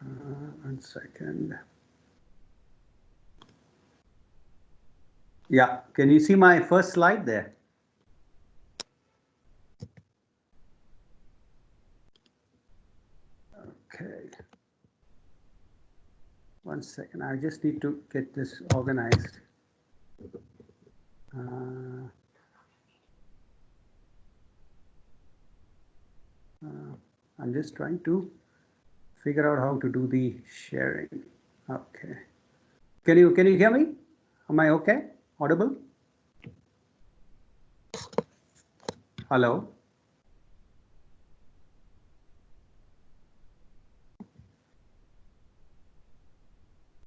One second. Yeah, can you see my first slide there? Okay. One second, I just need to get this organized. I'm just trying to figure out how to do the sharing. Okay. Can you hear me? Am I okay? Audible? Hello?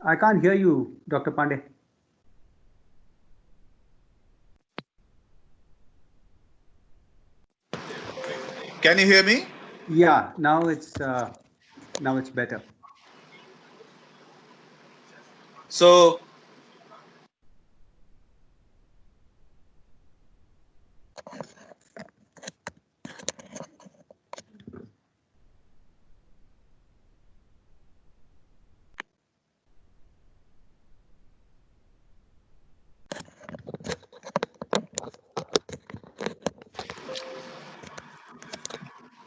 I can't hear you, Dr. Pandey. Can you hear me? Yeah, now it's better. So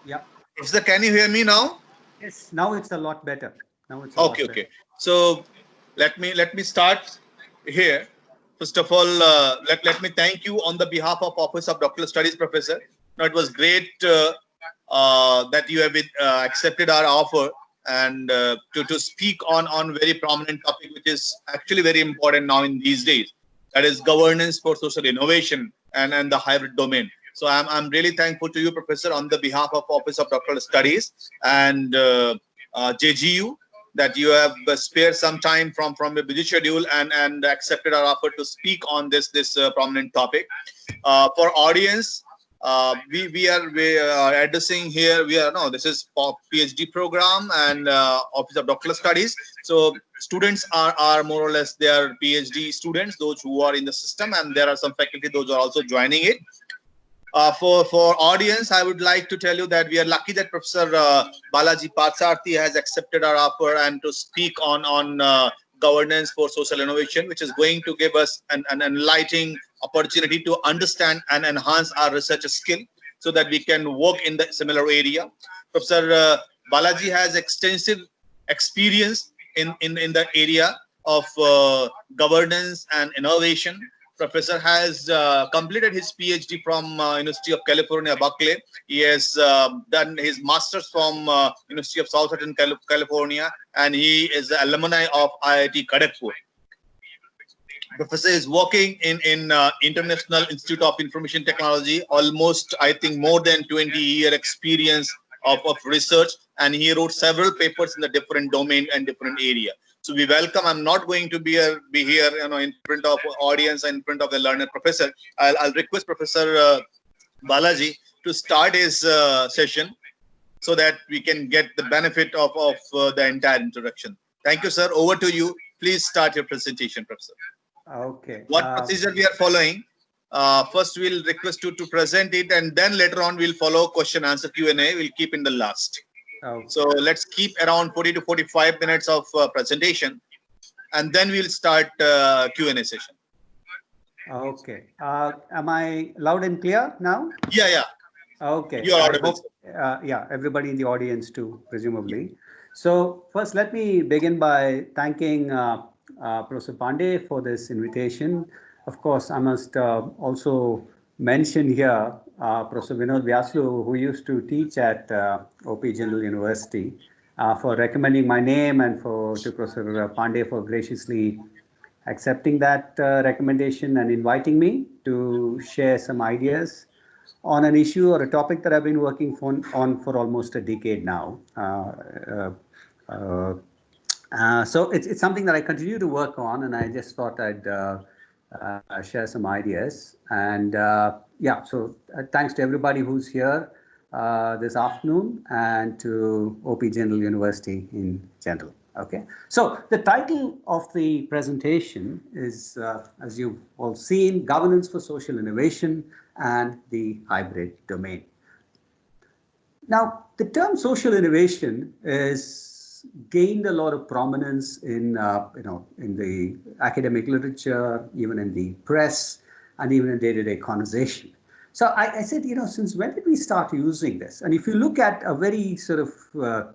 Yeah. Professor, can you hear me now? Yes, now it's a lot better. Now it's Okay, okay. So let me start here. First of all, let me thank you on the behalf of Office of Doctoral Studies, Professor. Now, it was great that you have accepted our offer and to speak on very prominent topic, which is actually very important now in these days. That is governance for social innovation and the hybrid domain. So I'm really thankful to you, Professor, on the behalf of Office of Doctoral Studies and JGU, that you have spared some time from your busy schedule and accepted our offer to speak on this prominent topic. For audience, we are addressing here. This is PhD program and Office of Doctoral Studies. So students are more or less, they are PhD students, those who are in the system, and there are some faculty those who are also joining it. For audience, I would like to tell you that we are lucky that Professor Balaji Parthasarathy has accepted our offer and to speak on governance for social innovation, which is going to give us an enlightening opportunity to understand and enhance our research skill so that we can work in the similar area. Professor Balaji has extensive experience in the area of governance and innovation. Professor has completed his PhD from University of California, Berkeley. He has done his master's from University of Southern California, and he is the alumni of IIT Kharagpur. Professor is working in International Institute of Information Technology, almost, I think, more than 20-year experience of research, and he wrote several papers in the different domain and different area. So we welcome. I'm not going to be here, in front of audience and in front of the learned professor. I'll request Professor Balaji to start his session so that we can get the benefit of the entire introduction. Thank you, sir. Over to you. Please start your presentation, Professor. Okay. What procedure we are following? First, we'll request you to present it, and then later on we'll follow question answer Q&A. We'll keep in the last. Okay. So let's keep around 40 to 45 minutes of presentation, and then we'll start Q&A session. Okay. Am I loud and clear now? Yeah. Okay. You are audible. Yeah, everybody in the audience too, presumably. So first, let me begin by thanking Professor Pandey for this invitation. Of course, I must also mention here Professor Vinod Vyaslu, who used to teach at OP General University, for recommending my name, and to Professor Pandey for graciously accepting that recommendation and inviting me to share some ideas on an issue or a topic that I've been working on for almost a decade now. So it's something that I continue to work on, and I just thought I'd share some ideas. And yeah, so thanks to everybody who's here this afternoon, and to OP General University in general. Okay, so the title of the presentation is, as you've all seen, Governance for Social Innovation and the Hybrid Domain. Now, the term social innovation is has gained a lot of prominence in, in the academic literature, even in the press, and even in day-to-day conversation. So I said, since when did we start using this? And if you look at a very sort of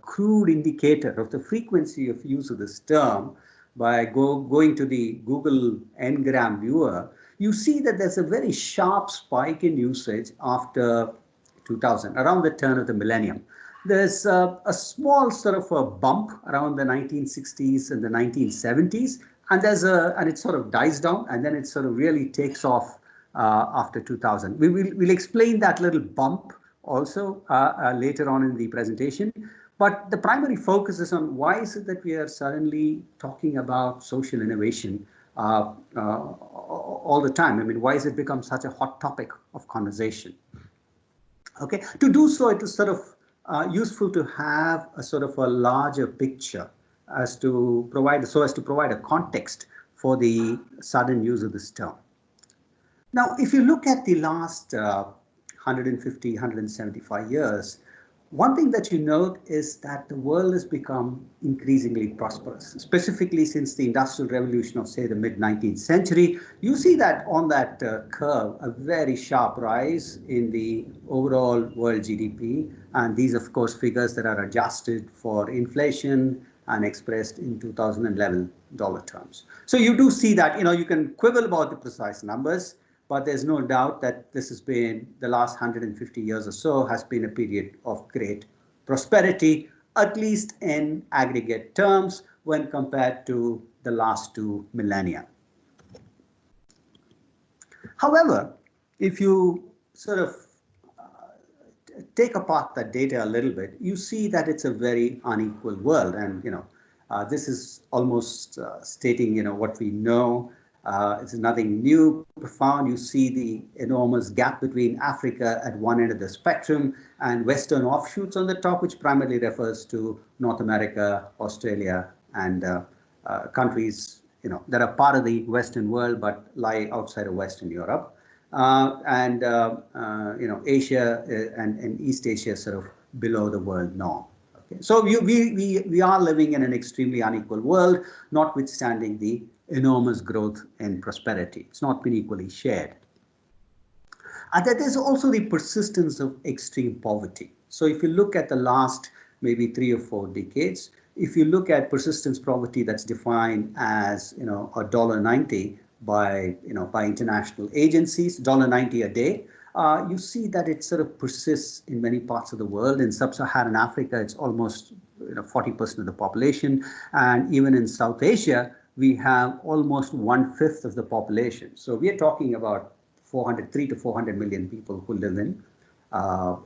crude indicator of the frequency of use of this term by going to the Google Ngram viewer, you see that there's a very sharp spike in usage after 2000, around the turn of the millennium. There's a small sort of a bump around the 1960s and the 1970s, and and it sort of dies down, and then it sort of really takes off after 2000. We'll explain that little bump also later on in the presentation. But the primary focus is on why is it that we are suddenly talking about social innovation all the time? I mean, why has it become such a hot topic of conversation? Okay, to do so, it is sort of useful to have a sort of a larger picture as to provide a context for the sudden use of this term. Now, if you look at the last 150, 175 years, one thing that you note is that the world has become increasingly prosperous, specifically since the Industrial Revolution of, say, the mid-19th century. You see that on that curve, a very sharp rise in the overall world GDP. And these, of course, figures that are adjusted for inflation and expressed in 2011 dollar terms. So you do see that, you can quibble about the precise numbers, but there's no doubt that this has been, the last 150 years or so, has been a period of great prosperity, at least in aggregate terms, when compared to the last two millennia. However, if you sort of take apart that data a little bit, you see that it's a very unequal world. And, this is almost stating, what we know. It's nothing new, profound. You see the enormous gap between Africa at one end of the spectrum and Western offshoots on the top, which primarily refers to North America, Australia, and countries, that are part of the Western world but lie outside of Western Europe. Asia and East Asia sort of below the world norm. Okay. So we are living in an extremely unequal world, notwithstanding the enormous growth and prosperity. It's not been equally shared. And that there's also the persistence of extreme poverty. So if you look at the last maybe 3 or 4 decades, if you look at persistence poverty that's defined as $1.90 by international agencies, $1.90 a day, you see that it sort of persists in many parts of the world. In sub-Saharan Africa, it's almost 40% of the population, and even in South Asia, we have almost 1/5 of the population. So we are talking about 3 to 400 million people who live in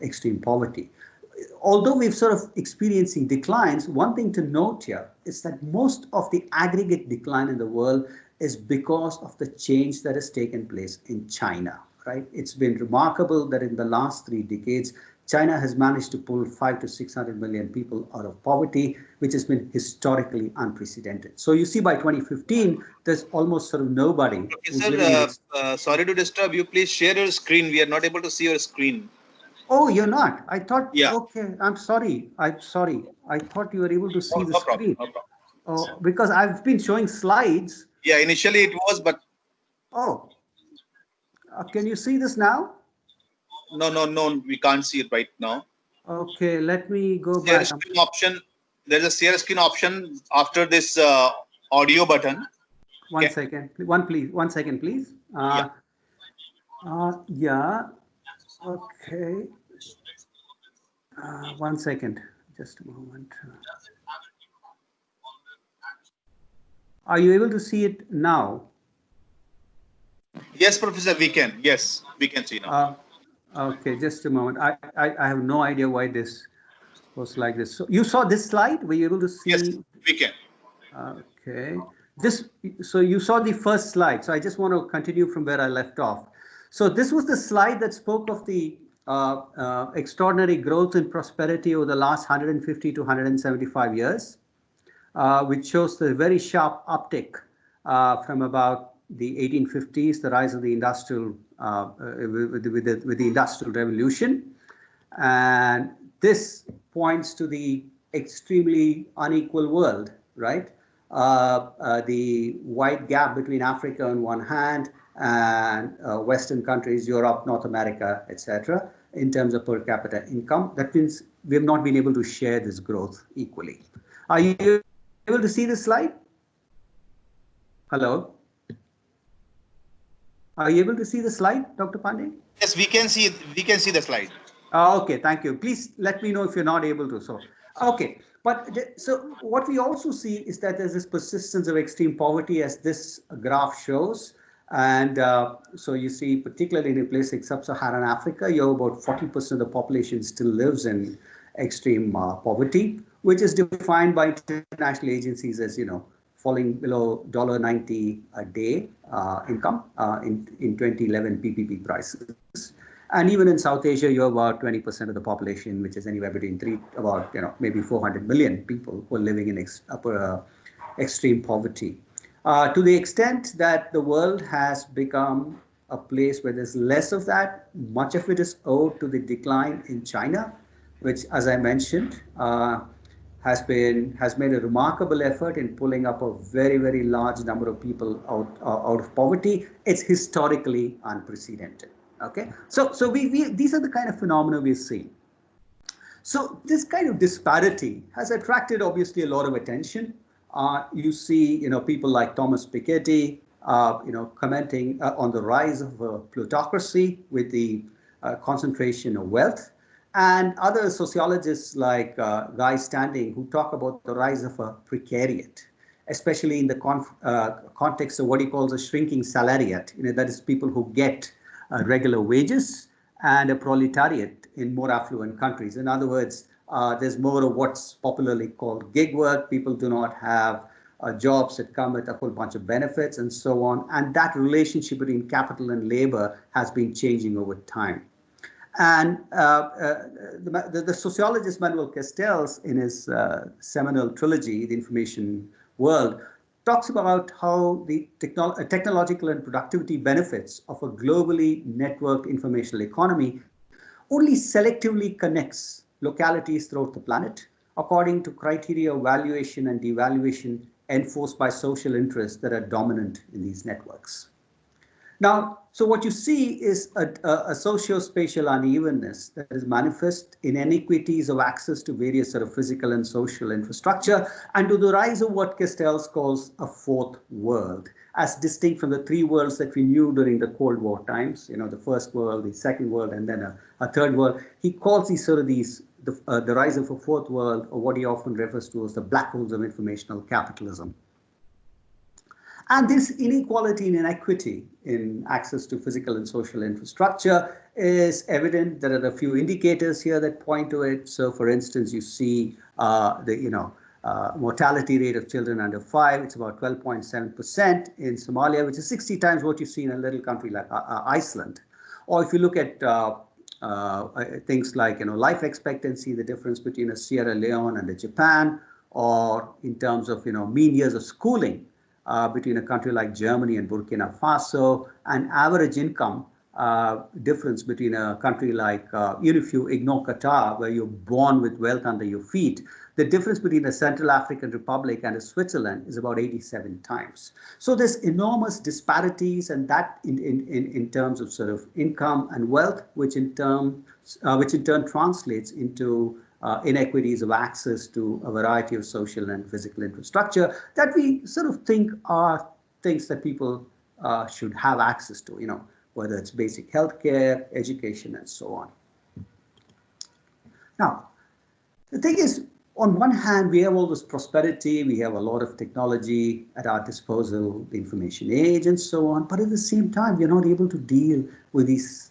extreme poverty. Although we're sort of experiencing declines, one thing to note here is that most of the aggregate decline in the world is because of the change that has taken place in China, right? It's been remarkable that in the last 3 decades, China has managed to pull 500 to 600 million people out of poverty, which has been historically unprecedented. So you see by 2015, there's almost sort of nobody. Sir, sorry to disturb you. Please share your screen. We are not able to see your screen. Oh, you're not? I thought, yeah. Okay, I'm sorry. I thought you were able to see the screen. No problem. Oh, because I've been showing slides. Yeah, initially it was, but. Oh, can you see this now? No, we can't see it right now. Okay, let me go back. Screen option. There's a share screen option after this audio button. One second, please. 1 second, please. Yeah. Okay. 1 second. Just a moment. Are you able to see it now? Yes, Professor, we can. Yes, we can see now. Okay, just a moment. I have no idea why this was like this. So you saw this slide? Were you able to see? Yes, we can. Okay. So you saw the first slide. So I just want to continue from where I left off. So this was the slide that spoke of the extraordinary growth and prosperity over the last 150 to 175 years, which shows the very sharp uptick from about the 1850s, the rise of the industrial, with the Industrial Revolution. And this points to the extremely unequal world, right? The wide gap between Africa on one hand and Western countries, Europe, North America, etc., in terms of per capita income. That means we have not been able to share this growth equally. Are you able to see this slide? Hello? Are you able to see the slide, Dr. Pandey? Yes, we can see the slide. Okay, thank you. Please let me know if you're not able to. So, okay. So what we also see is that there's this persistence of extreme poverty, as this graph shows. And so you see, particularly in a place like sub-Saharan Africa, you have about 40% of the population still lives in extreme poverty, which is defined by international agencies as, falling below $90 a day income in 2011 PPP prices. And even in South Asia, you have about 20% of the population, which is anywhere between maybe 400 million people who are living in extreme poverty. To the extent that the world has become a place where there's less of that, much of it is owed to the decline in China, which, as I mentioned, has made a remarkable effort in pulling up a very, very large number of people out of poverty. It's historically unprecedented. Okay, so these are the kind of phenomena we're seeing. So this kind of disparity has attracted obviously a lot of attention. You see, people like Thomas Piketty, commenting on the rise of plutocracy with the concentration of wealth, and other sociologists like Guy Standing, who talk about the rise of a precariat, especially in the context of what he calls a shrinking salariat. That is people who get regular wages, and a proletariat in more affluent countries. In other words, there's more of what's popularly called gig work. People do not have jobs that come with a whole bunch of benefits and so on. And that relationship between capital and labor has been changing over time. And the sociologist Manuel Castells, in his seminal trilogy, The Information World, talks about how the technological and productivity benefits of a globally networked informational economy only selectively connects localities throughout the planet according to criteria of valuation and devaluation enforced by social interests that are dominant in these networks. Now, so what you see is a socio-spatial unevenness that is manifest in inequities of access to various sort of physical and social infrastructure, and to the rise of what Castells calls a fourth world, as distinct from the three worlds that we knew during the Cold War times, the first world, the second world, and then a third world. He calls the rise of a fourth world, or what he often refers to as the black holes of informational capitalism. And this inequality and inequity in access to physical and social infrastructure is evident. There are a few indicators here that point to it. So, for instance, you see the mortality rate of children under 5. It's about 12.7% in Somalia, which is 60 times what you see in a little country like Iceland. Or if you look at things like life expectancy, the difference between a Sierra Leone and a Japan, or in terms of mean years of schooling between a country like Germany and Burkina Faso, and average income difference between a country like, if you ignore Qatar, where you're born with wealth under your feet, the difference between a Central African Republic and a Switzerland is about 87 times. So there's enormous disparities, and that in terms of sort of income and wealth, which in turn translates into inequities of access to a variety of social and physical infrastructure that we sort of think are things that people should have access to, whether it's basic healthcare, education, and so on. Now, the thing is, on one hand, we have all this prosperity, we have a lot of technology at our disposal, the information age, and so on, but at the same time, we're not able to deal with these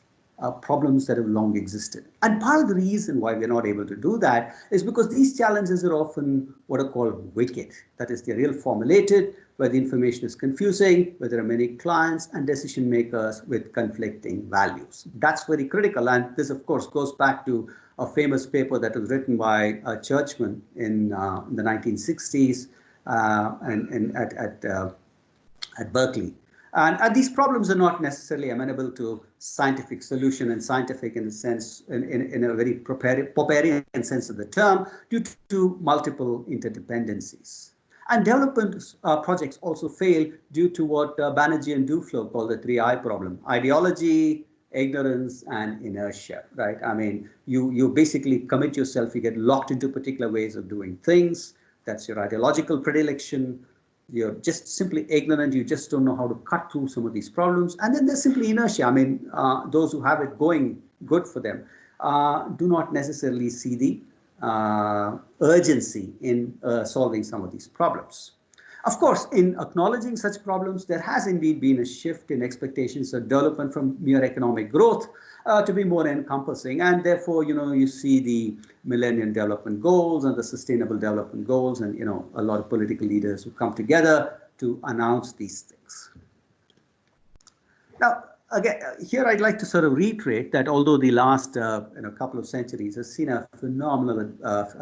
problems that have long existed. And part of the reason why we're not able to do that is because these challenges are often what are called wicked. That is, they're real formulated, where the information is confusing, where there are many clients and decision makers with conflicting values. That's very critical. And this, of course, goes back to a famous paper that was written by Churchman in the 1960s at Berkeley. And these problems are not necessarily amenable to scientific solution, and scientific in the sense, in a very Popperian sense of the term, due to multiple interdependencies. And development projects also fail due to what Banerjee and Duflo call the 3I problem: ideology, ignorance, and inertia, right? I mean, you basically commit yourself, you get locked into particular ways of doing things. That's your ideological predilection. You're just simply ignorant. You just don't know how to cut through some of these problems. And then there's simply inertia. I mean, those who have it going good for them do not necessarily see the urgency in solving some of these problems. Of course, in acknowledging such problems, there has indeed been a shift in expectations of development from mere economic growth to be more encompassing. And therefore, you see the Millennium Development Goals and the Sustainable Development Goals, and, a lot of political leaders who come together to announce these things. Now, again, here I'd like to sort of reiterate that although the last couple of centuries has seen I've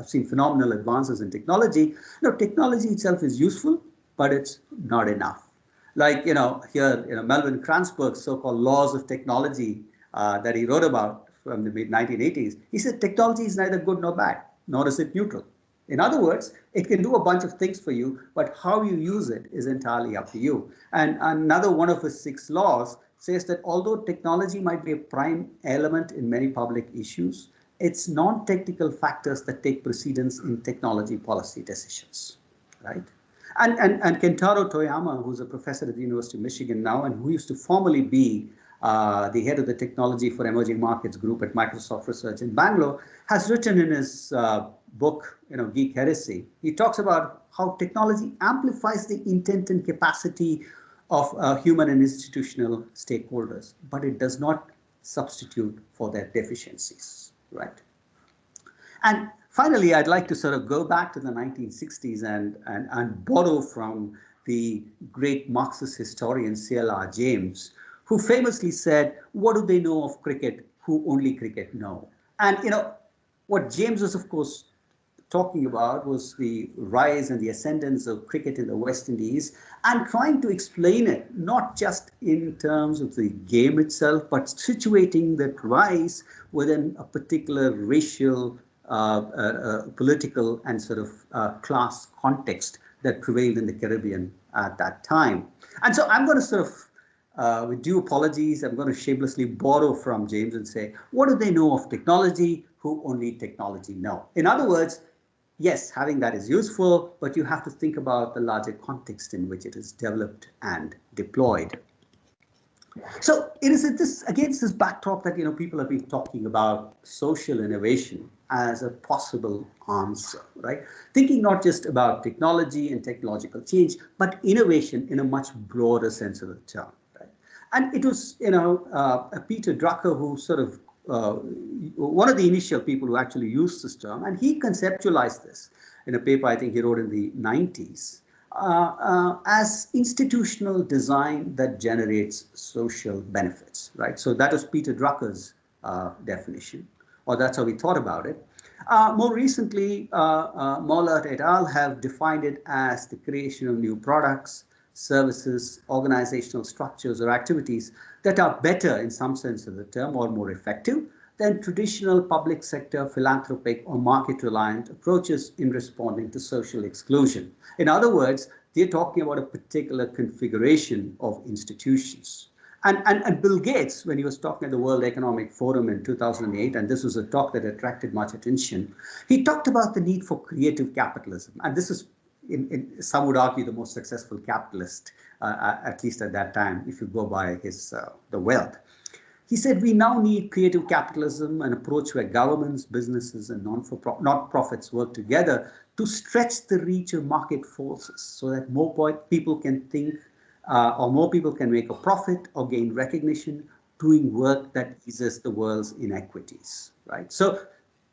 seen phenomenal advances in technology. Technology itself is useful, but it's not enough. Like here, Melvin Kranzberg's so-called laws of technology that he wrote about from the mid-1980s. He said technology is neither good nor bad, nor is it neutral. In other words, it can do a bunch of things for you, but how you use it is entirely up to you. And another one of his 6 laws says that although technology might be a prime element in many public issues, it's non-technical factors that take precedence in technology policy decisions, right? And Kentaro Toyama, who's a professor at the University of Michigan now, and who used to formerly be the head of the Technology for Emerging Markets group at Microsoft Research in Bangalore, has written in his book, Geek Heresy, he talks about how technology amplifies the intent and capacity of human and institutional stakeholders, but it does not substitute for their deficiencies, right? And finally, I'd like to sort of go back to the 1960s and borrow from the great Marxist historian C.L.R. James, who famously said, "What do they know of cricket who only cricket know?" And what James was, of course, talking about was the rise and the ascendance of cricket in the West Indies, and trying to explain it not just in terms of the game itself, but situating that rise within a particular racial, political, and sort of class context that prevailed in the Caribbean at that time. And so I'm going to sort of, with due apologies, I'm going to shamelessly borrow from James and say, what do they know of technology who only technology know? In other words, yes, having that is useful, but you have to think about the larger context in which it is developed and deployed. So it is against this backdrop that people have been talking about social innovation as a possible answer, right? Thinking not just about technology and technological change, but innovation in a much broader sense of the term, right? And it was, Peter Drucker who sort of one of the initial people who actually used this term, and he conceptualized this in a paper I think he wrote in the 90s as institutional design that generates social benefits, right? So that is Peter Drucker's definition, or that's how we thought about it. More recently, Mollert et al. Have defined it as the creation of new products, services, organizational structures, or activities that are better in some sense of the term or more effective than traditional public sector, philanthropic, or market-reliant approaches in responding to social exclusion. In other words, they're talking about a particular configuration of institutions. And Bill Gates, when he was talking at the World Economic Forum in 2008, and this was a talk that attracted much attention, he talked about the need for creative capitalism. And this is, some would argue, the most successful capitalist, at least at that time, if you go by his the wealth. He said, we now need creative capitalism, an approach where governments, businesses, and not-profits work together to stretch the reach of market forces so that more people can think or more people can make a profit or gain recognition doing work that eases the world's inequities, right? So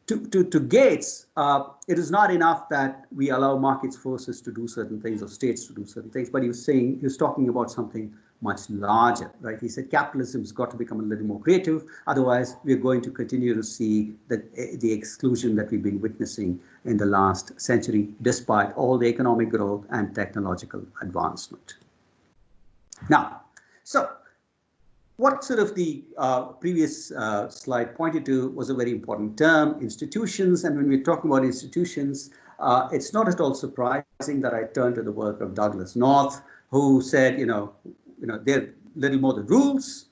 to Gates, it is not enough that we allow market forces to do certain things or states to do certain things, but he was talking about something much larger, right? He said capitalism's got to become a little more creative, otherwise we're going to continue to see the exclusion that we've been witnessing in the last century, despite all the economic growth and technological advancement. Now, so what sort of the previous slide pointed to was a very important term, institutions. And when we're talking about institutions, it's not at all surprising that I turn to the work of Douglas North, who said, they're little more than rules,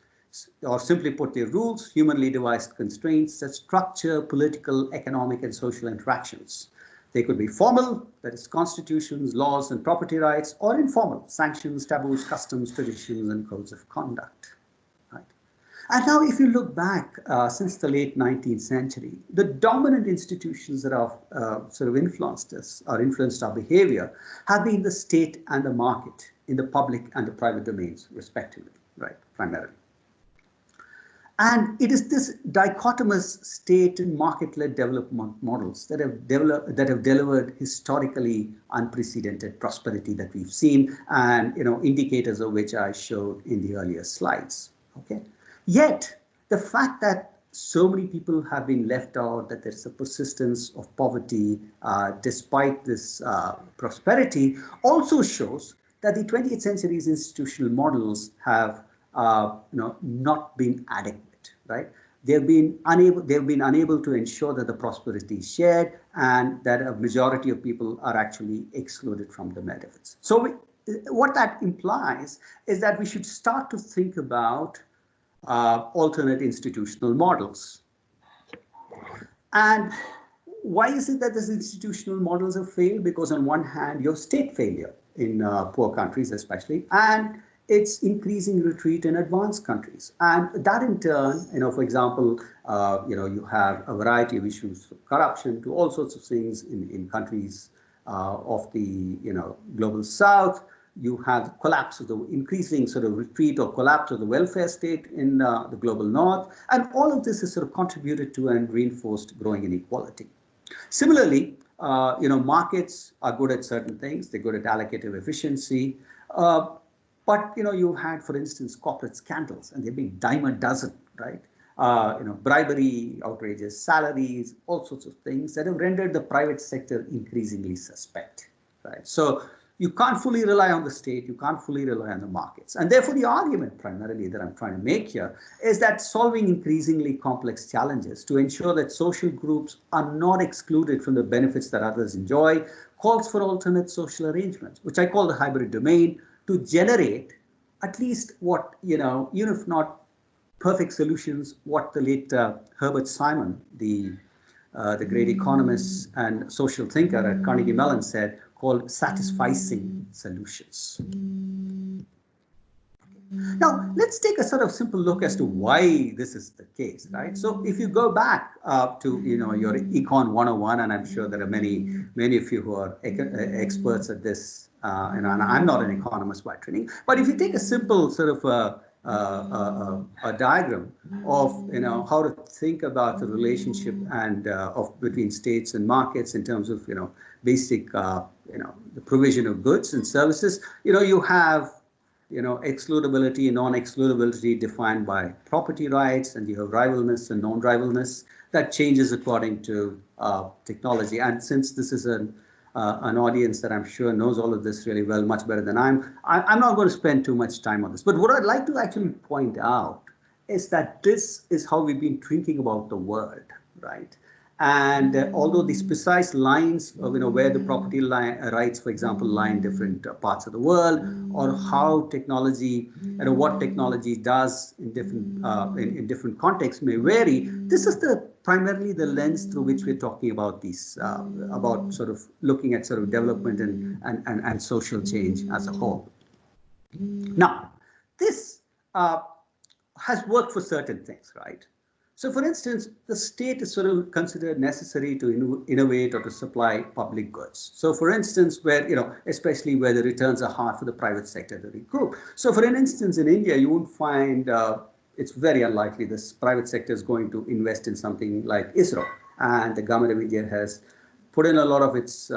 or simply put, they're rules, humanly devised constraints that structure political, economic, and social interactions. They could be formal, that is constitutions, laws, and property rights, or informal, sanctions, taboos, customs, traditions, and codes of conduct. Right? And now, if you look back since the late 19th century, the dominant institutions that have sort of influenced us or influenced our behavior have been the state and the market in the public and the private domains, respectively, right, primarily. And it is this dichotomous state and market-led development models that have delivered historically unprecedented prosperity that we've seen, and indicators of which I showed in the earlier slides. Okay, yet the fact that so many people have been left out, that there's a persistence of poverty despite this prosperity, also shows that the 20th century's institutional models have not been adequate, right? They've been unable to ensure that the prosperity is shared and that a majority of people are actually excluded from the benefits. So what that implies is that we should start to think about alternate institutional models. And why is it that these institutional models have failed? Because on one hand, you have state failure in poor countries especially, and it's increasing retreat in advanced countries. And that in turn, for example, you have a variety of issues from corruption to all sorts of things in countries of the global south. You have collapse of the increasing sort of retreat or collapse of the welfare state in the global north. And all of this has sort of contributed to and reinforced growing inequality. Similarly, markets are good at certain things. They're good at allocative efficiency. But you've had, for instance, corporate scandals, and they've been dime a dozen, right? Bribery, outrageous salaries, all sorts of things that have rendered the private sector increasingly suspect, right? So you can't fully rely on the state, you can't fully rely on the markets. And therefore, the argument primarily that I'm trying to make here is that solving increasingly complex challenges to ensure that social groups are not excluded from the benefits that others enjoy calls for alternate social arrangements, which I call the hybrid domain, to generate at least what, even if not perfect solutions, what the late Herbert Simon, the great economist and social thinker at Carnegie Mellon said, called satisficing solutions. Now, let's take a sort of simple look as to why this is the case, right? So if you go back to, your Econ 101, and I'm sure there are many of you who are experts at this, and I'm not an economist by training, but if you take a simple sort of a diagram of, how to think about the relationship and between states and markets in terms of, basic, the provision of goods and services, you have excludability and non-excludability defined by property rights, and you have rivalness and non-rivalness that changes according to technology. And since this is an audience that I'm sure knows all of this really well, much better than I'm not going to spend too much time on this. But what I'd like to actually point out is that this is how we've been thinking about the world, right? And although these precise lines of where the property rights, for example, lie in different parts of the world, or how technology and what technology does in different in different contexts may vary, this is primarily the lens through which we're talking about these about sort of looking at sort of development and social change as a whole. Now, this has worked for certain things, right? So, for instance, the state is sort of considered necessary to innovate or to supply public goods. So, for instance, where, especially where the returns are hard for the private sector to recoup. So, for an instance, in India, you won't find, it's very unlikely this private sector is going to invest in something like ISRO. And the government of India has put in a lot of its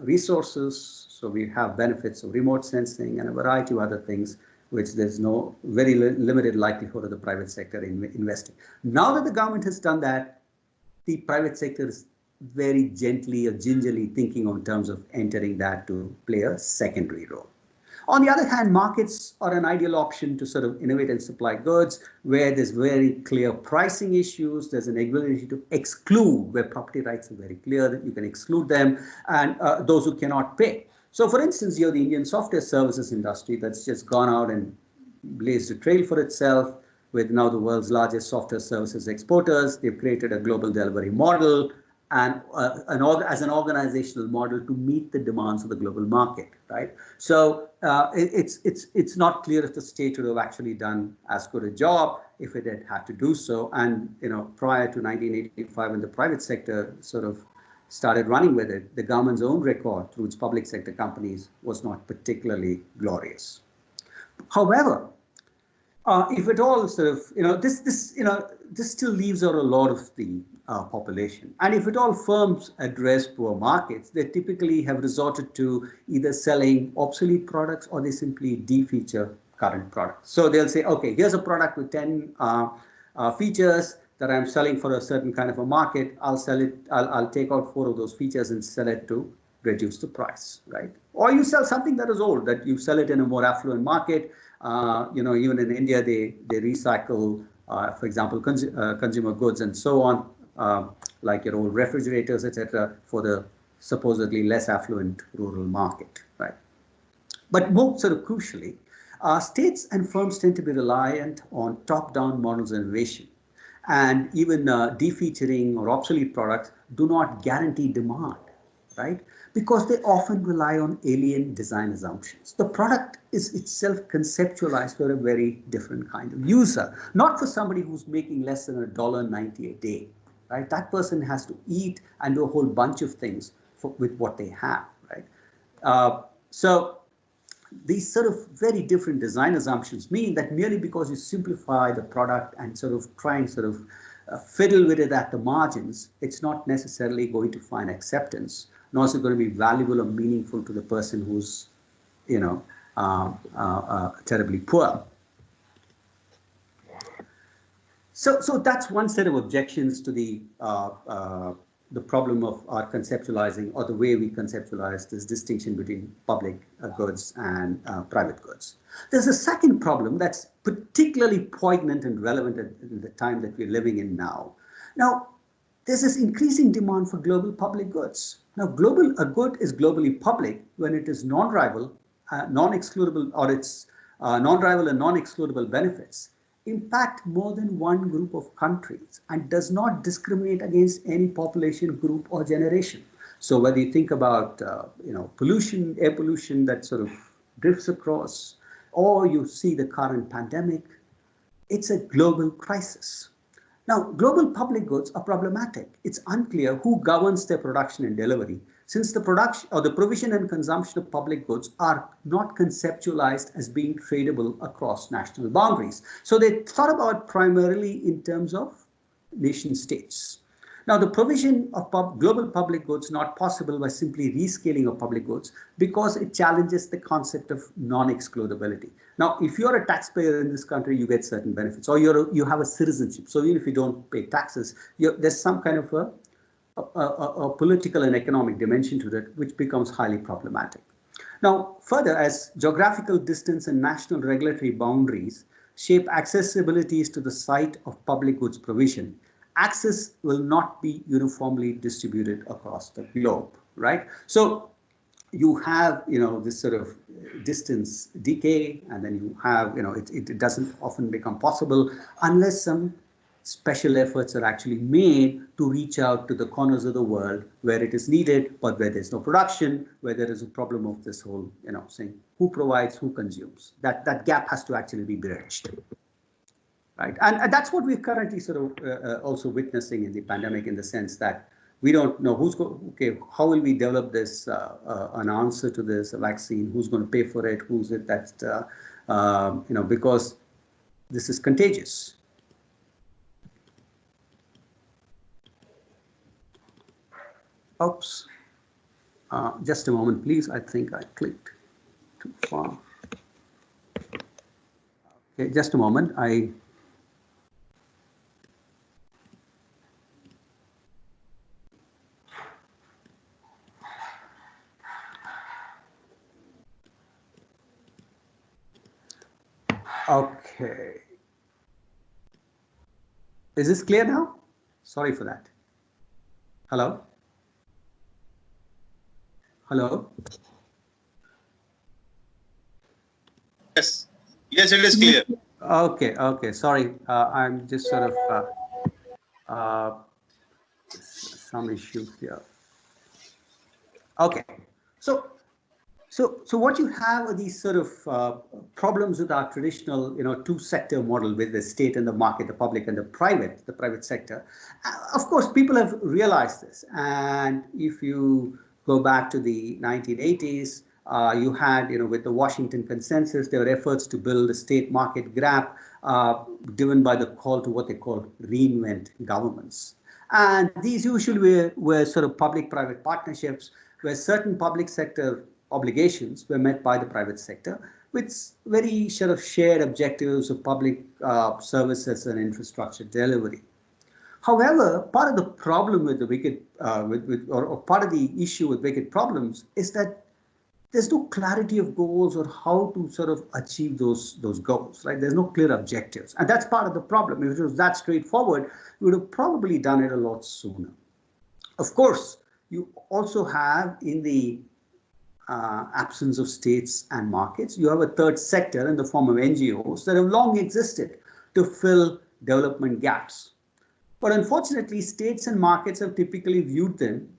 resources. So, we have benefits of remote sensing and a variety of other things, which there's no very limited likelihood of the private sector investing. Now that the government has done that, the private sector is very gently or gingerly thinking in terms of entering that to play a secondary role. On the other hand, markets are an ideal option to sort of innovate and supply goods where there's very clear pricing issues, there's an ability to exclude, where property rights are very clear that you can exclude them, and those who cannot pay. So for instance, you have the Indian software services industry that's just gone out and blazed a trail for itself with now the world's largest software services exporters. They've created a global delivery model and as an organizational model to meet the demands of the global market, right? So it's not clear if the state would have actually done as good a job if it had to do so. And prior to 1985, when the private sector sort of started running with it, the government's own record through its public sector companies was not particularly glorious. However, if at all, sort of, this still leaves out a lot of the population. And if at all firms address poor markets, they typically have resorted to either selling obsolete products or they simply defeature current products. So they'll say, okay, here's a product with 10 features that I'm selling for a certain kind of a market. I'll sell it. I'll take out 4 of those features and sell it to reduce the price, right? Or you sell something that is old, that you sell it in a more affluent market. Even in India, they recycle, for example, consumer goods and so on, like your old refrigerators, etc., for the supposedly less affluent rural market, right? But more sort of crucially, states and firms tend to be reliant on top-down models of innovation. And even defeaturing or obsolete products do not guarantee demand, right? Because they often rely on alien design assumptions. The product is itself conceptualized for a very different kind of user, not for somebody who's making less than $1.90 a day, right? That person has to eat and do a whole bunch of things with what they have, right? So these sort of very different design assumptions mean that merely because you simplify the product and sort of try and sort of fiddle with it at the margins, it's not necessarily going to find acceptance, nor is it going to be valuable or meaningful to the person who's, terribly poor. So that's one set of objections to the problem of our conceptualizing, or the way we conceptualize this distinction between public goods and private goods. There's a second problem that's particularly poignant and relevant in the time that we're living in now. Now, there's this increasing demand for global public goods. Now, a good is globally public when it is non-rival, non-excludable, or its non-rival and non-excludable benefits impact more than one group of countries and does not discriminate against any population group or generation. So whether you think about pollution, air pollution that sort of drifts across, or you see the current pandemic, it's a global crisis. Now, global public goods are problematic. It's unclear who governs their production and delivery, since the production or the provision and consumption of public goods are not conceptualized as being tradable across national boundaries. So they thought about primarily in terms of nation states. Now, the provision of global public goods is not possible by simply rescaling of public goods because it challenges the concept of non-excludability. Now, if you're a taxpayer in this country, you get certain benefits, or you have a citizenship. So even if you don't pay taxes, there's some kind of a political and economic dimension to that, which becomes highly problematic. Now, further, as geographical distance and national regulatory boundaries shape accessibilities to the site of public goods provision, access will not be uniformly distributed across the globe, right? So you have, this sort of distance decay, and then you have, it doesn't often become possible unless some special efforts are actually made to reach out to the corners of the world where it is needed, but where there's no production, where there is a problem of this whole, saying who provides, who consumes. That gap has to actually be bridged. Right, and that's what we're currently sort of also witnessing in the pandemic, in the sense that we don't know how will we develop this, an answer to this, a vaccine, who's going to pay for it, who's it that, because this is contagious. Oops, just a moment, please. I think I clicked too far. Okay, just a moment. Okay. Is this clear now? Sorry for that. Hello? Hello? Yes, yes, it is clear. Okay, okay. Sorry. I'm just sort of some issue here. Okay. So so what you have are these sort of problems with our traditional, two-sector model with the state and the market, the public and the private sector. Of course, people have realized this. And if you go back to the 1980s, you had, with the Washington Consensus, there were efforts to build a state market gap driven by the call to what they call reinvent governments. And these usually were sort of public-private partnerships where certain public sector obligations were met by the private sector with very sort of shared objectives of public services and infrastructure delivery. However, part of the problem with the or part of the issue with wicked problems is that there's no clarity of goals or how to sort of achieve those goals, right? There's no clear objectives. And that's part of the problem. If it was that straightforward, we would have probably done it a lot sooner. Of course, you also have in the absence of states and markets, you have a third sector in the form of NGOs that have long existed to fill development gaps. But unfortunately, states and markets have typically viewed them,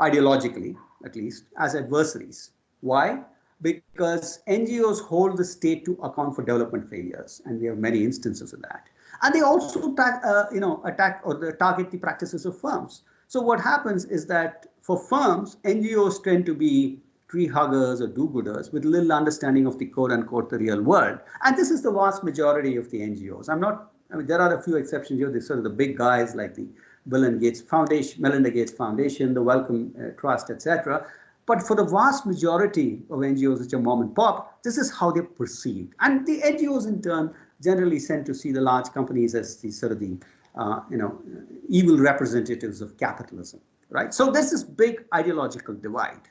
ideologically at least, as adversaries. Why? Because NGOs hold the state to account for development failures, and we have many instances of that. And they also attack or target the practices of firms. So what happens is that for firms, NGOs tend to be tree huggers or do-gooders with little understanding of the quote-unquote the real world. And this is the vast majority of the NGOs. There are a few exceptions here. These sort of the big guys like the Bill and Gates Foundation, Melinda Gates Foundation, the Wellcome Trust, etc. But for the vast majority of NGOs, which are mom and pop, this is how they're perceived. And the NGOs, in turn, generally tend to see the large companies as the sort of the evil representatives of capitalism, right? So there's this big ideological divide.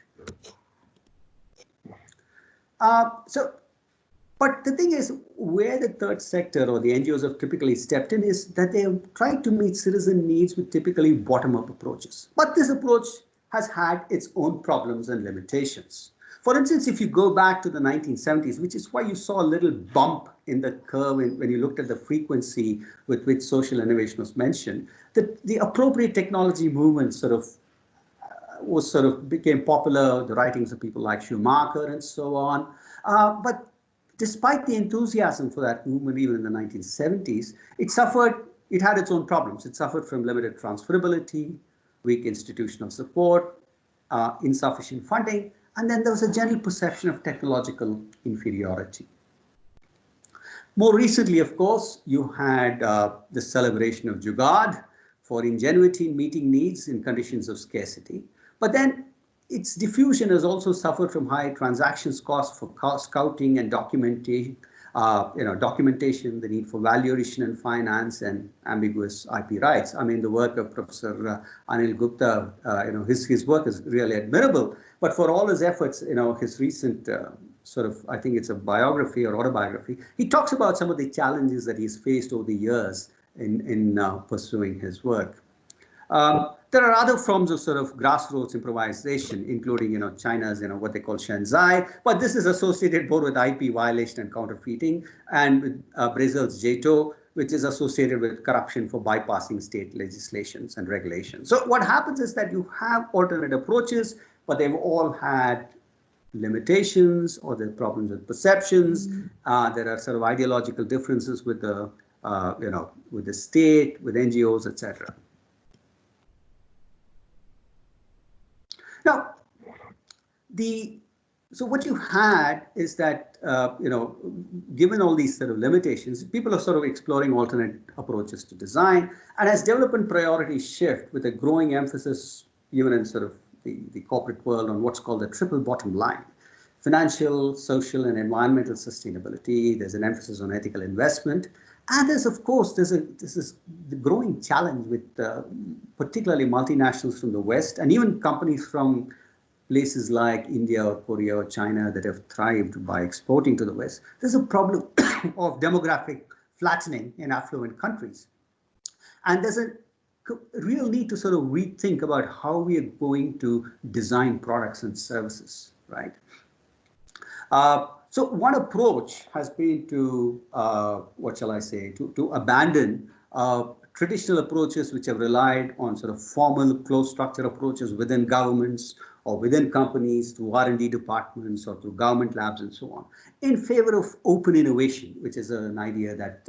But the thing is, where the third sector or the NGOs have typically stepped in is that they have tried to meet citizen needs with typically bottom-up approaches. But this approach has had its own problems and limitations. For instance, if you go back to the 1970s, which is why you saw a little bump in the curve when you looked at the frequency with which social innovation was mentioned, the appropriate technology movement became popular, the writings of people like Schumacher and so on. But despite the enthusiasm for that movement, even in the 1970s, it had its own problems. It suffered from limited transferability, weak institutional support, insufficient funding, and then there was a general perception of technological inferiority. More recently, of course, you had the celebration of Jugaad for ingenuity in meeting needs in conditions of scarcity. But then its diffusion has also suffered from high transactions costs for scouting and documentation, the need for valuation and finance and ambiguous IP rights. I mean, the work of Professor Anil Gupta, his work is really admirable. But for all his efforts, his recent I think it's a biography or autobiography, he talks about some of the challenges that he's faced over the years in pursuing his work. There are other forms of sort of grassroots improvisation, including, China's, what they call Shenzai, but this is associated both with IP violation and counterfeiting, and with Brazil's JETO, which is associated with corruption for bypassing state legislations and regulations. So what happens is that you have alternate approaches, but they've all had limitations, or there are problems with perceptions. There are sort of ideological differences with the, with the state, with NGOs, etc. Now, so what you had is that, given all these sort of limitations, people are sort of exploring alternate approaches to design. And as development priorities shift with a growing emphasis, even in sort of the corporate world, on what's called the triple bottom line: financial, social, and environmental sustainability. There's an emphasis on ethical investment. And there's, of course, this is the growing challenge with particularly multinationals from the West, and even companies from places like India or Korea or China that have thrived by exporting to the West. There's a problem of demographic flattening in affluent countries. And there's a real need to sort of rethink about how we are going to design products and services, right? So one approach has been to, what shall I say, to abandon traditional approaches which have relied on sort of formal closed structure approaches within governments or within companies through R&D departments or through government labs and so on, in favor of open innovation, which is an idea that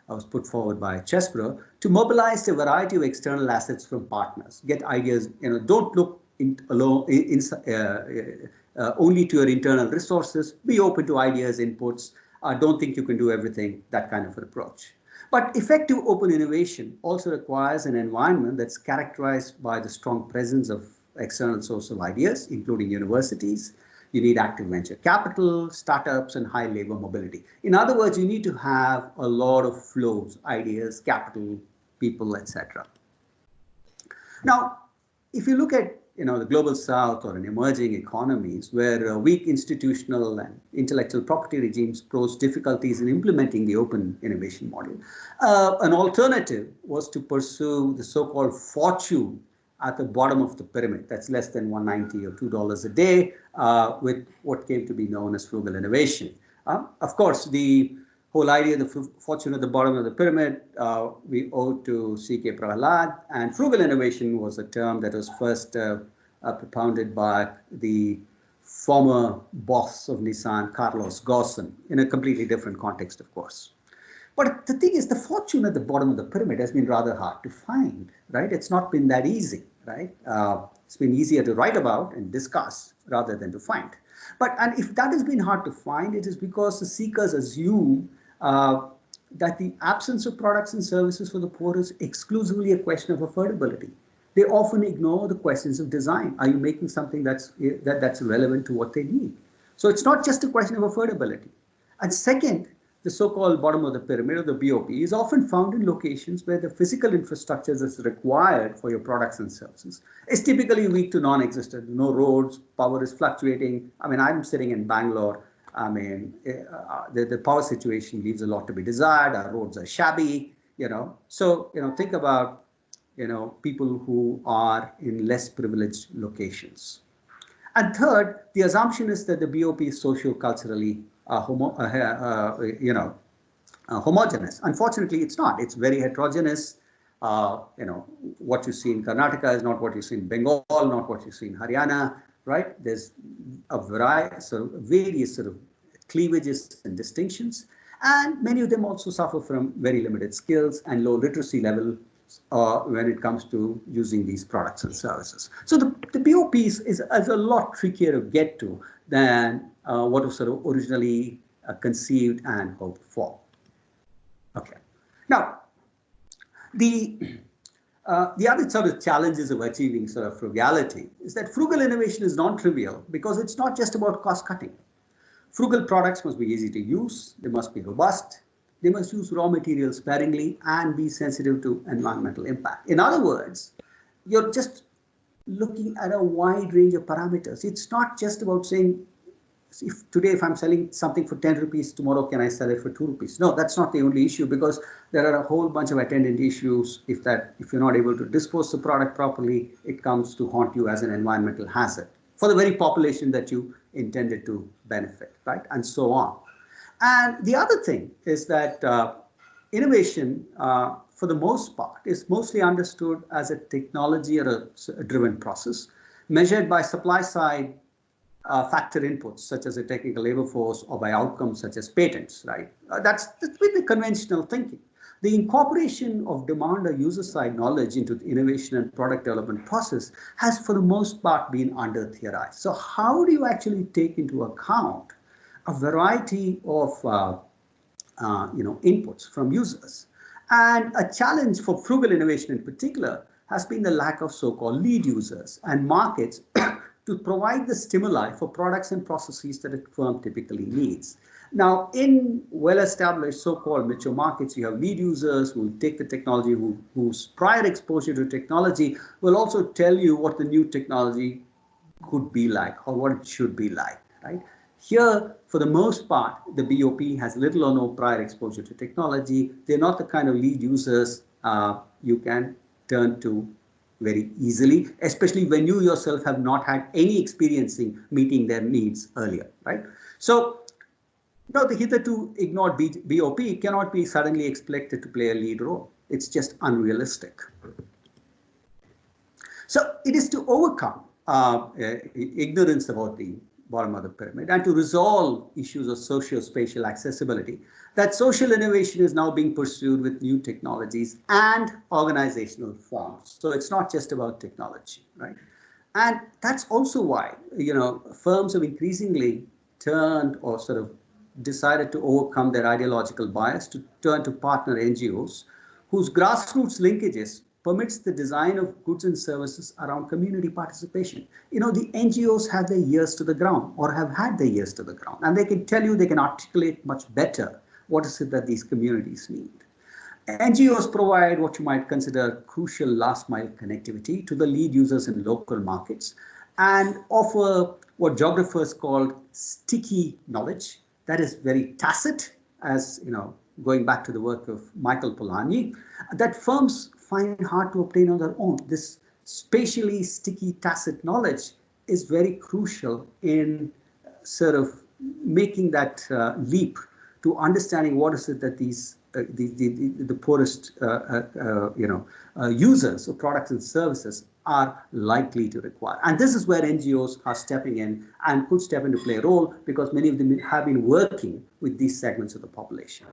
was put forward by Chesbrough, to mobilize a variety of external assets from partners, get ideas, don't look only to your internal resources, be open to ideas, inputs, don't think you can do everything, that kind of an approach. But effective open innovation also requires an environment that's characterized by the strong presence of external source of ideas, including universities. You need active venture capital, startups, and high labor mobility. In other words, you need to have a lot of flows, ideas, capital, people, etc. Now, if you look at the global south or in emerging economies where weak institutional and intellectual property regimes pose difficulties in implementing the open innovation model, an alternative was to pursue the so-called fortune at the bottom of the pyramid, that's less than $1.90 or $2 a day, with what came to be known as frugal innovation. Of course, the whole idea of the fortune at the bottom of the pyramid, we owe to C.K. Prahalad, and frugal innovation was a term that was first propounded by the former boss of Nissan, Carlos Ghosn, in a completely different context, of course. But the thing is, the fortune at the bottom of the pyramid has been rather hard to find, right? It's not been that easy, right? It's been easier to write about and discuss rather than to find. And if that has been hard to find, it is because the seekers assume that the absence of products and services for the poor is exclusively a question of affordability. They often ignore the questions of design. Are you making something that's relevant to what they need? So it's not just a question of affordability. And second, the so-called bottom of the pyramid, or the BOP, is often found in locations where the physical infrastructure that's required for your products and services is typically weak to non-existent. No roads, power is fluctuating. I mean, I'm sitting in Bangalore. I mean, the power situation leaves a lot to be desired. Our roads are shabby, So, think about, people who are in less privileged locations. And third, the assumption is that the BOP is socio-culturally homogeneous. Unfortunately, it's not. It's very heterogeneous. What you see in Karnataka is not what you see in Bengal, not what you see in Haryana, right? There's a variety, various sort of cleavages and distinctions, and many of them also suffer from very limited skills and low literacy level when it comes to using these products and services. So the BOP is a lot trickier to get to than what was sort of originally conceived and hoped for. Okay. Now, the other sort of challenges of achieving sort of frugality is that frugal innovation is non-trivial because it's not just about cost cutting. Frugal products must be easy to use, they must be robust, they must use raw materials sparingly and be sensitive to environmental impact. In other words, you're just looking at a wide range of parameters. It's not just about saying, if I'm selling something for 10 rupees, tomorrow can I sell it for 2 rupees? No, that's not the only issue, because there are a whole bunch of attendant issues. If you're not able to dispose the product properly, it comes to haunt you as an environmental hazard for the very population that you intended to benefit, right? And so on. And the other thing is that innovation, for the most part, is mostly understood as a technology or a driven process measured by supply side factor inputs, such as a technical labor force, or by outcomes such as patents, right? That's been the conventional thinking. The incorporation of demand or user side knowledge into the innovation and product development process has, for the most part, been under theorized. So how do you actually take into account a variety of inputs from users? And a challenge for frugal innovation in particular has been the lack of so-called lead users and markets to provide the stimuli for products and processes that a firm typically needs. Now, in well-established so-called mature markets, you have lead users who take the technology, whose prior exposure to technology will also tell you what the new technology could be like or what it should be like, right? Here, for the most part, the BOP has little or no prior exposure to technology. They're not the kind of lead users you can turn to very easily, especially when you yourself have not had any experience in meeting their needs earlier, right? So, now the hitherto ignored BOP cannot be suddenly expected to play a lead role. It's just unrealistic. So it is to overcome ignorance about the bottom of the pyramid and to resolve issues of socio-spatial accessibility that social innovation is now being pursued with new technologies and organizational forms. So it's not just about technology, right? And that's also why, firms have increasingly turned or sort of decided to overcome their ideological bias to turn to partner NGOs whose grassroots linkages permits the design of goods and services around community participation. The NGOs have their ears to the ground or have had their ears to the ground, and they can tell you, they can articulate much better what is it that these communities need. NGOs provide what you might consider crucial last mile connectivity to the lead users in local markets and offer what geographers call sticky knowledge that is very tacit, as going back to the work of Michael Polanyi, that firms find hard to obtain on their own. This spatially sticky tacit knowledge is very crucial in sort of making that leap to understanding what is it that these the poorest users of products and services are likely to require. And this is where NGOs are stepping in and could step into play a role, because many of them have been working with these segments of the population.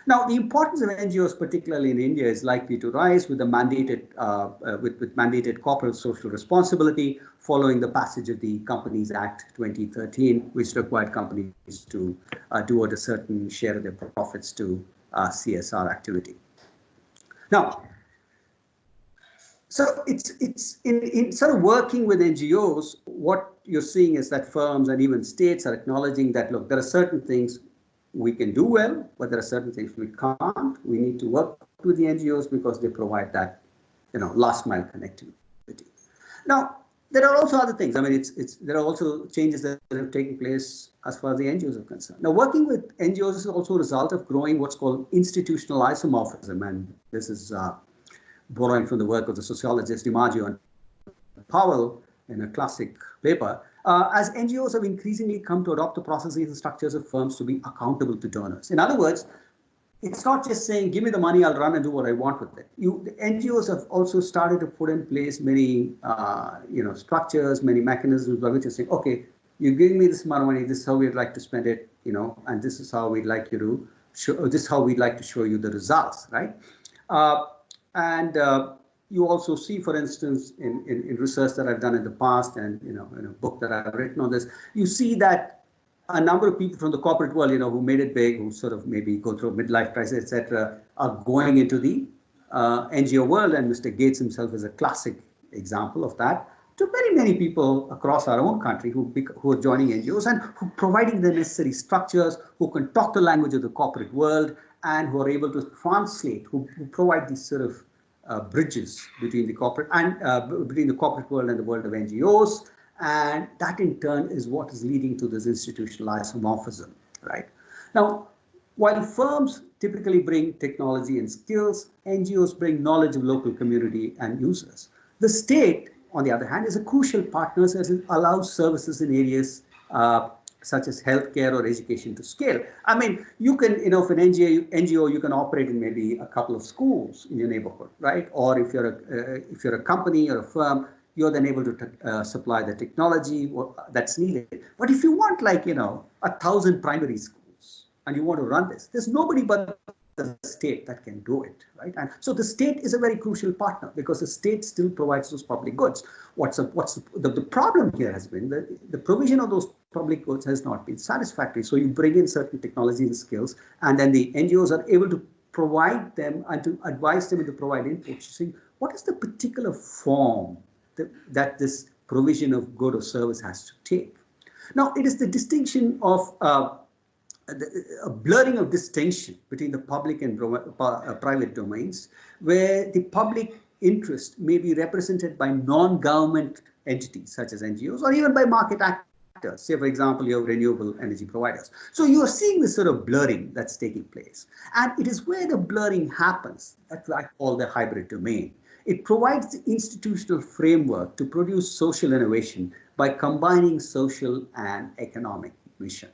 Now, the importance of NGOs, particularly in India, is likely to rise with the mandated corporate social responsibility following the passage of the Companies Act 2013, which required companies to devote a certain share of their profits to CSR activity. Now, so it's in sort of working with NGOs, what you're seeing is that firms and even states are acknowledging that, look, there are certain things we can do well, but there are certain things we can't. We need to work with the NGOs because they provide that, last mile connectivity. Now, there are also other things. I mean, there are also changes that have taken place as far as the NGOs are concerned. Now, working with NGOs is also a result of growing what's called institutional isomorphism, and this is borrowing from the work of the sociologist DiMaggio and Powell in a classic paper. As NGOs have increasingly come to adopt the processes and structures of firms to be accountable to donors. In other words, it's not just saying, give me the money, I'll run and do what I want with it. The NGOs have also started to put in place many structures, many mechanisms by which you're saying, okay, you're giving me this amount of money, this is how we'd like to spend it, and this is how we'd like you to show, this is how we'd like to show you the results, right? You also see, for instance, in research that I've done in the past and in a book that I've written on this, you see that a number of people from the corporate world, who made it big, who sort of maybe go through a midlife crisis, etc., are going into the NGO world, and Mr. Gates himself is a classic example of that. To many people across our own country who are joining NGOs and who are providing the necessary structures, who can talk the language of the corporate world, and who are able to translate, who provide these sort of bridges between the corporate world and the world of NGOs, and that in turn is what is leading to this institutional isomorphism, right? Now, while firms typically bring technology and skills, NGOs bring knowledge of local community and users. The state, on the other hand, is a crucial partner as it allows services in areas such as healthcare or education to scale. I mean, you can, for an NGO, you can operate in maybe a couple of schools in your neighborhood, right? Or if you're a company or a firm, you're then able to supply the technology that's needed. But if you want, like, 1,000 primary schools and you want to run this, there's nobody but the state that can do it, right? And so the state is a very crucial partner because the state still provides those public goods. The problem here has been that the provision of those public goods has not been satisfactory. So you bring in certain technologies and skills, and then the NGOs are able to provide them and to advise them and to provide input, saying what is the particular form that this provision of good or service has to take. Now, it is the distinction of a blurring of distinction between the public and private domains, where the public interest may be represented by non-government entities such as NGOs or even by market actors actors. Say, for example, you have renewable energy providers. So you are seeing this sort of blurring that's taking place. And it is where the blurring happens that I call the hybrid domain. It provides the institutional framework to produce social innovation by combining social and economic vision.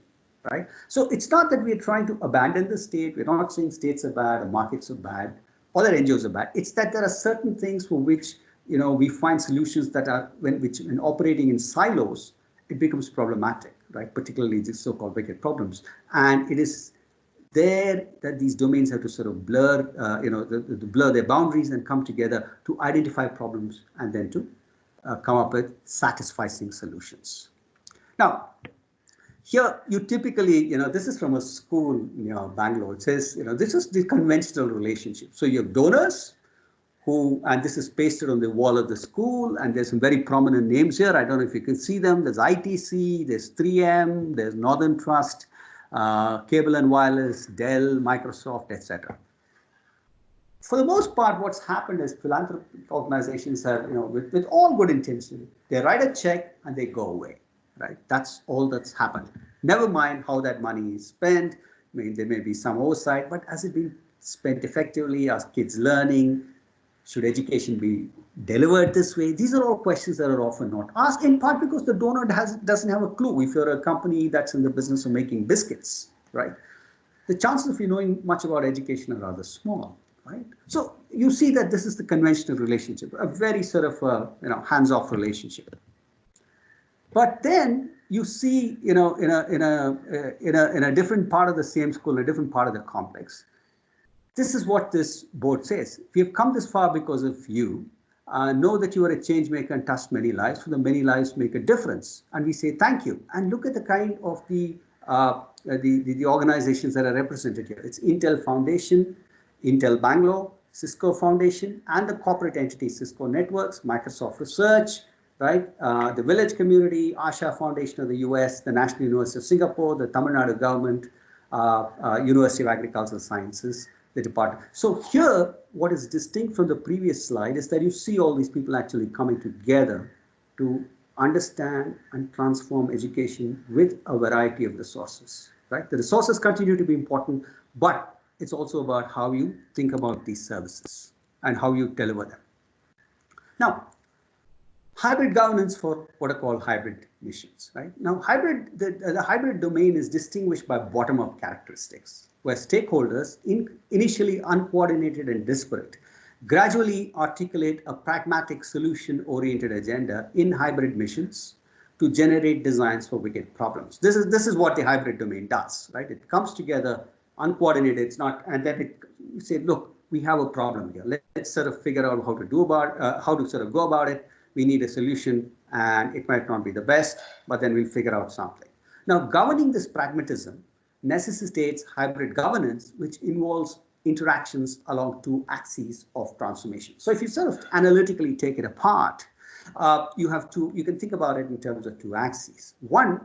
Right? So it's not that we're trying to abandon the state. We're not saying states are bad or markets are bad or that NGOs are bad. It's that there are certain things for which we find solutions that are when operating in silos, it becomes problematic, right? Particularly these so-called wicked problems. And it is there that these domains have to sort of blur, blur their boundaries and come together to identify problems and then to come up with satisfying solutions. Now, here you typically, this is from a school near Bangalore. It says, this is the conventional relationship. So you have donors who, and this is pasted on the wall of the school, and there's some very prominent names here. I don't know if you can see them. There's ITC, there's 3M, there's Northern Trust, Cable and Wireless, Dell, Microsoft, etc. For the most part, what's happened is philanthropic organizations have, with all good intention, they write a check and they go away. Right? That's all that's happened. Never mind how that money is spent. I mean, there may be some oversight, but has it been spent effectively? Are kids learning? Should education be delivered this way? These are all questions that are often not asked, in part because the donor doesn't have a clue. If you're a company that's in the business of making biscuits, right, the chances of you knowing much about education are rather small, right? So you see that this is the conventional relationship, a very sort of hands-off relationship. But then you see, in a different part of the same school, in a different part of the complex, this is what this board says. We have come this far because of you. Know that you are a change maker and touched many lives. For the many lives make a difference. And we say thank you. And look at the kind of the organizations that are represented here. It's Intel Foundation, Intel Bangalore, Cisco Foundation, and the corporate entity Cisco Networks, Microsoft Research, right? The Village Community, Asha Foundation of the US, the National University of Singapore, the Tamil Nadu government, University of Agricultural Sciences, the department. So here, what is distinct from the previous slide is that you see all these people actually coming together to understand and transform education with a variety of resources, right? The resources continue to be important, but it's also about how you think about these services and how you deliver them. Now, hybrid governance for what are called hybrid missions, right? Now, the hybrid domain is distinguished by bottom-up characteristics, where stakeholders, initially uncoordinated and disparate, gradually articulate a pragmatic solution-oriented agenda in hybrid missions to generate designs for wicked problems. This is what the hybrid domain does, right? It comes together uncoordinated, it's not, and then you say, look, we have a problem here. Let's sort of figure out how to sort of go about it. We need a solution, and it might not be the best, but then we'll figure out something. Now, governing this pragmatism necessitates hybrid governance, which involves interactions along two axes of transformation. So if you sort of analytically take it apart, you can think about it in terms of two axes. One,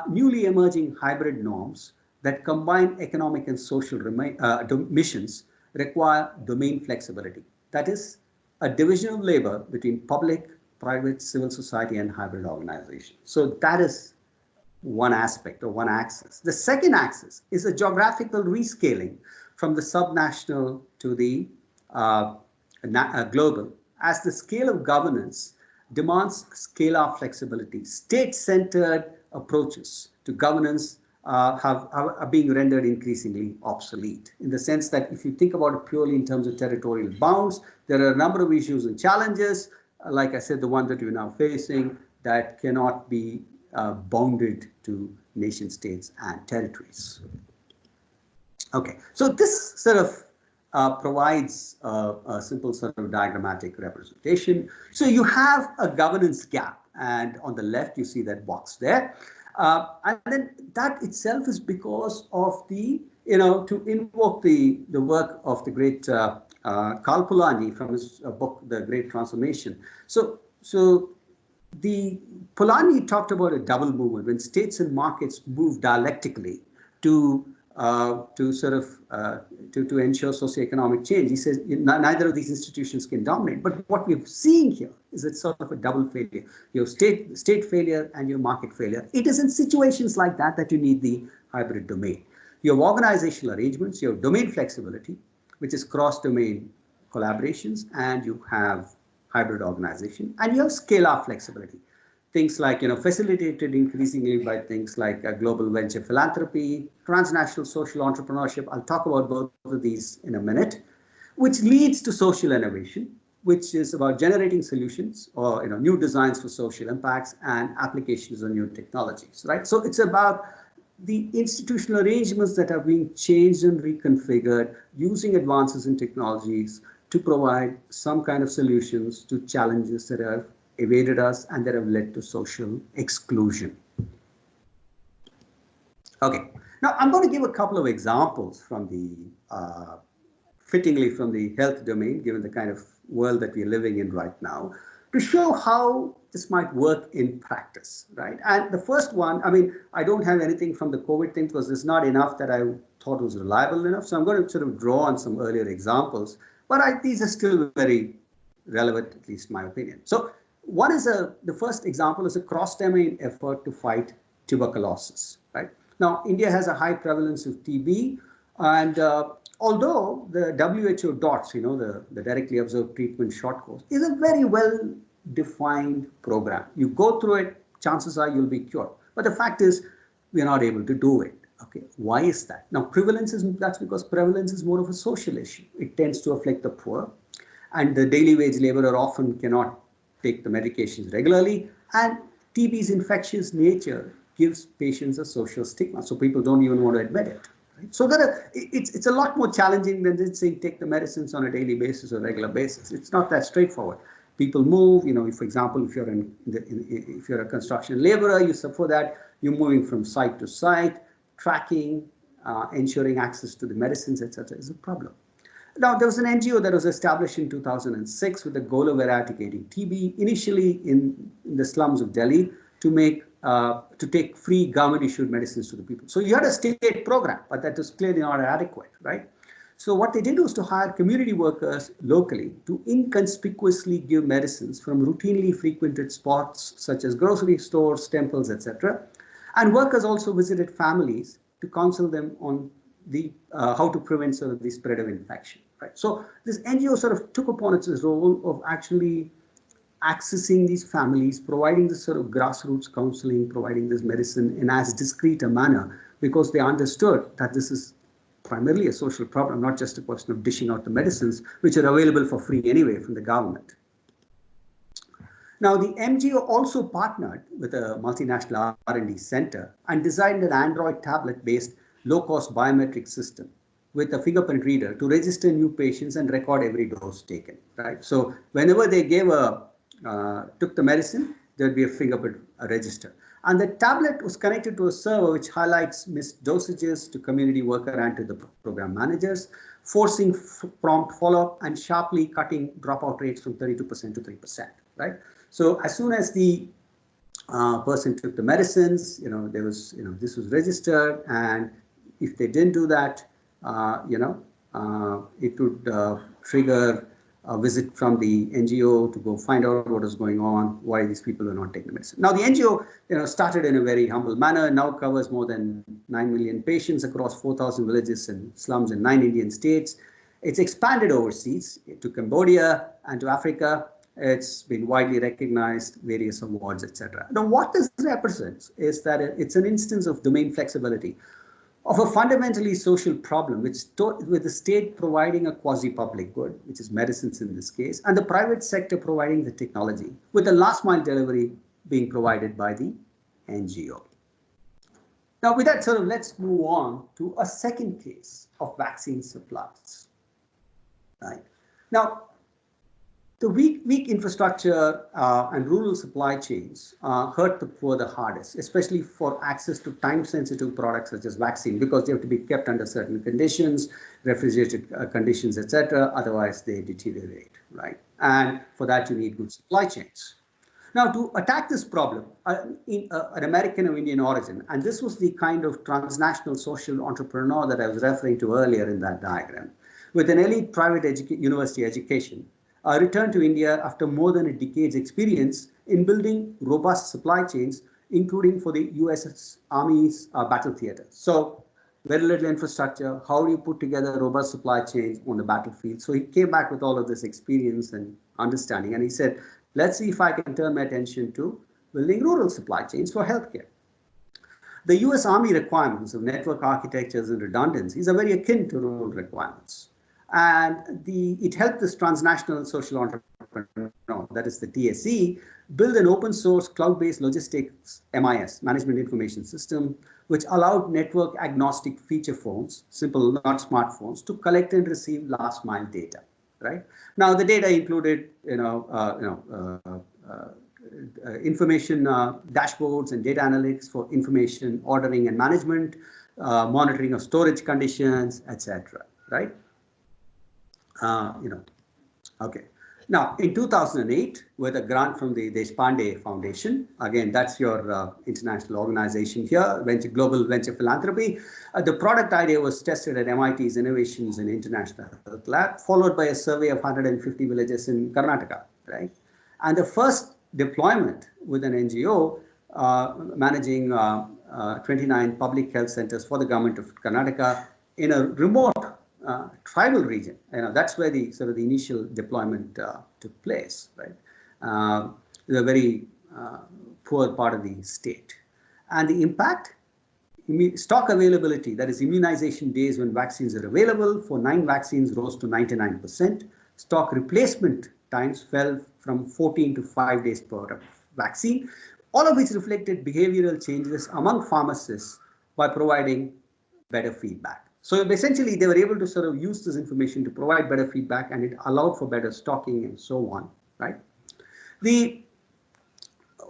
newly emerging hybrid norms that combine economic and social missions require domain flexibility. That is, a division of labor between public, private, civil society, and hybrid organizations. So that is one aspect or one axis. The second axis is a geographical rescaling from the subnational to the global, as the scale of governance demands scalar flexibility. State-centered approaches to governance are being rendered increasingly obsolete, in the sense that if you think about it purely in terms of territorial bounds, there are a number of issues and challenges, like I said, the one that we're now facing, that cannot be bounded to nation states and territories. Okay, so this sort of provides a simple sort of diagrammatic representation. So you have a governance gap, and on the left you see that box there. And then that itself is because of the, to invoke the work of the great Karl Polanyi from his book, The Great Transformation. So the Polanyi talked about a double movement when states and markets move dialectically to to sort of to ensure socioeconomic change. He says neither of these institutions can dominate. But what we're seeing here is it's sort of a double failure. You have state failure and your market failure. It is in situations like that that you need the hybrid domain. You have organizational arrangements, you have domain flexibility, which is cross-domain collaborations, and you have hybrid organization, and you have scalar flexibility. Things like, facilitated increasingly by things like global venture philanthropy, transnational social entrepreneurship. I'll talk about both of these in a minute, which leads to social innovation, which is about generating solutions or new designs for social impacts and applications of new technologies, right? So it's about the institutional arrangements that are being changed and reconfigured using advances in technologies to provide some kind of solutions to challenges that have evaded us and that have led to social exclusion. Okay, now I'm going to give a couple of examples from the, fittingly from the health domain, given the kind of world that we're living in right now, to show how this might work in practice, right? And the first one, I mean, I don't have anything from the COVID thing because there's not enough that I thought was reliable enough. So I'm going to sort of draw on some earlier examples, but these are still very relevant, at least my opinion. So one is the first example is a cross-domain effort to fight tuberculosis, right? Now, India has a high prevalence of TB, and although the WHO DOTS, the directly observed treatment short course, is a very well-defined program. You go through it, chances are you'll be cured. But the fact is, we're not able to do it. Okay, why is that? Now, that's because prevalence is more of a social issue. It tends to afflict the poor, and the daily wage laborer often cannot take the medications regularly, and TB's infectious nature gives patients a social stigma, so people don't even want to admit it. Right? So it's a lot more challenging than just saying take the medicines on a daily basis or regular basis. It's not that straightforward. People move, for example, if you're a construction laborer, for that you're moving from site to site, tracking, ensuring access to the medicines, etc., is a problem. Now, there was an NGO that was established in 2006 with the goal of eradicating TB, initially in the slums of Delhi, to take free government-issued medicines to the people. So you had a state program, but that was clearly not adequate, right? So what they did was to hire community workers locally to inconspicuously give medicines from routinely frequented spots such as grocery stores, temples, etc. And workers also visited families to counsel them on how to prevent sort of the spread of infection. Right? So this NGO sort of took upon its role of actually accessing these families, providing this sort of grassroots counseling, providing this medicine in as discreet a manner, because they understood that this is primarily a social problem, not just a question of dishing out the medicines, which are available for free anyway from the government. Now, the MGO also partnered with a multinational R&D center and designed an Android tablet-based low-cost biometric system with a fingerprint reader to register new patients and record every dose taken, right? So whenever they took the medicine, there'd be a fingerprint register. And the tablet was connected to a server which highlights missed dosages to community worker and to the program managers, forcing prompt follow-up and sharply cutting dropout rates from 32% to 3%, right? So as soon as the person took the medicines, this was registered, and if they didn't do that, it would trigger a visit from the NGO to go find out what is going on, why these people are not taking the medicine. Now, the NGO, started in a very humble manner, now covers more than 9 million patients across 4,000 villages and slums in 9 Indian states. It's expanded overseas to Cambodia and to Africa. It's been widely recognized, various awards, etc. Now, what this represents is that it's an instance of domain flexibility of a fundamentally social problem, with the state providing a quasi-public good, which is medicines in this case, and the private sector providing the technology, with the last mile delivery being provided by the NGO. Now, with that let's move on to a second case of vaccine supplies. Right. Now, the weak infrastructure and rural supply chains hurt the poor the hardest, especially for access to time-sensitive products such as vaccine, because they have to be kept under certain conditions, refrigerated conditions, etc. Otherwise, they deteriorate, right? And for that, you need good supply chains. Now, to attack this problem, an American of Indian origin, and this was the kind of transnational social entrepreneur that I was referring to earlier in that diagram, with an elite private university education, returned to India after more than a decade's experience in building robust supply chains, including for the US Army's battle theater. So, very little infrastructure. How do you put together robust supply chains on the battlefield? So he came back with all of this experience and understanding, and he said, let's see if I can turn my attention to building rural supply chains for healthcare. The US Army requirements of network architectures and redundancies are very akin to rural requirements. And it helped this transnational social entrepreneur, that is the TSE, build an open source cloud-based logistics MIS, Management Information System, which allowed network agnostic feature phones, simple, not smartphones, to collect and receive last mile data. Right now, the data included, information dashboards and data analytics for information ordering and management, monitoring of storage conditions, etc. Right? Okay. Now, in 2008, with a grant from the Deshpande Foundation, again, that's your international organization here, Global Venture Philanthropy, the product idea was tested at MIT's Innovations in International Health Lab, followed by a survey of 150 villages in Karnataka, right? And the first deployment with an NGO managing 29 public health centers for the government of Karnataka in a remote tribal region. That's where the sort of the initial deployment took place, right? The very poor part of the state. And the impact, stock availability, that is immunization days when vaccines are available, for 9 vaccines rose to 99%. Stock replacement times fell from 14 to 5 days per vaccine, all of which reflected behavioral changes among pharmacists by providing better feedback. So essentially, they were able to sort of use this information to provide better feedback, and it allowed for better stocking and so on, right?